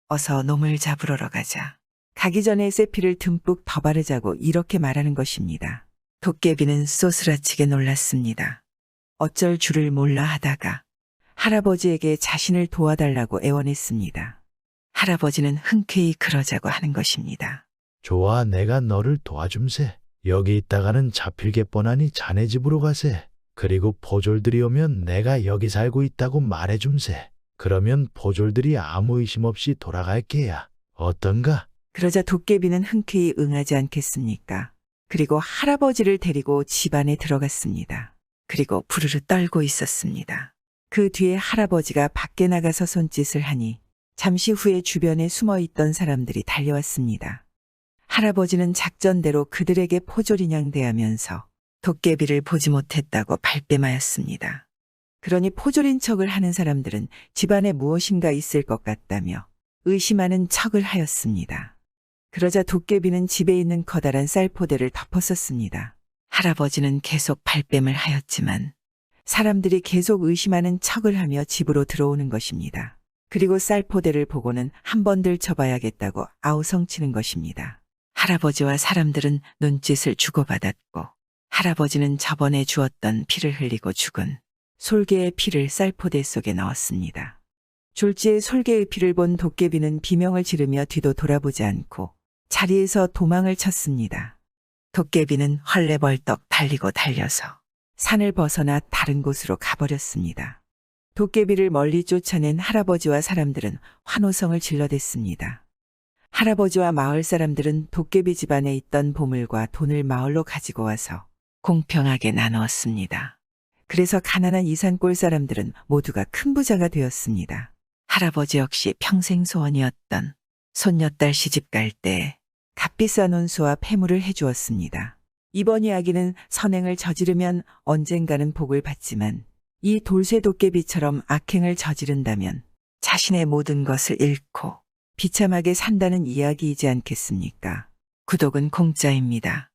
어서 놈을 잡으러 가자. 가기 전에 세피를 듬뿍 더 바르자고 이렇게 말하는 것입니다. 도깨비는 쏘스라치게 놀랐습니다. 어쩔 줄을 몰라 하다가 할아버지에게 자신을 도와달라고 애원했습니다. 할아버지는 흔쾌히 그러자고 하는 것입니다. 좋아, 내가 너를 도와줌세. 여기 있다가는 잡힐게 뻔하니 자네 집으로 가세. 그리고 포졸들이 오면 내가 여기 살고 있다고 말해줌세. 그러면 포졸들이 아무 의심 없이 돌아갈 게야. 어떤가? 그러자 도깨비는 흔쾌히 응하지 않겠습니까? 그리고 할아버지를 데리고 집 안에 들어갔습니다. 그리고 부르르 떨고 있었습니다. 그 뒤에 할아버지가 밖에 나가서 손짓을 하니 잠시 후에 주변에 숨어있던 사람들이 달려왔습니다. 할아버지는 작전대로 그들에게 포졸인양 대하면서 도깨비를 보지 못했다고 발뺌하였습니다. 그러니 포졸인 척을 하는 사람들은 집안에 무엇인가 있을 것 같다며 의심하는 척을 하였습니다. 그러자 도깨비는 집에 있는 커다란 쌀포대를 덮었었습니다. 할아버지는 계속 발뺌을 하였지만 사람들이 계속 의심하는 척을 하며 집으로 들어오는 것입니다. 그리고 쌀포대를 보고는 한 번 들춰봐야겠다고 아우성치는 것입니다. 할아버지와 사람들은 눈짓을 주고받았고 할아버지는 저번에 주었던 피를 흘리고 죽은 솔개의 피를 쌀포대 속에 넣었습니다. 졸지에 솔개의 피를 본 도깨비는 비명을 지르며 뒤도 돌아보지 않고 자리에서 도망을 쳤습니다. 도깨비는 헐레벌떡 달리고 달려서 산을 벗어나 다른 곳으로 가버렸습니다. 도깨비를 멀리 쫓아낸 할아버지와 사람들은 환호성을 질러댔습니다. 할아버지와 마을 사람들은 도깨비 집안에 있던 보물과 돈을 마을로 가지고 와서 공평하게 나누었습니다. 그래서 가난한 이산골 사람들은 모두가 큰 부자가 되었습니다. 할아버지 역시 평생 소원이었던 손녀딸 시집 갈 때 값비싼 온수와 폐물을 해주었습니다. 이번 이야기는 선행을 저지르면 언젠가는 복을 받지만 이 돌쇠 도깨비처럼 악행을 저지른다면 자신의 모든 것을 잃고 비참하게 산다는 이야기이지 않겠습니까? 구독은 공짜입니다.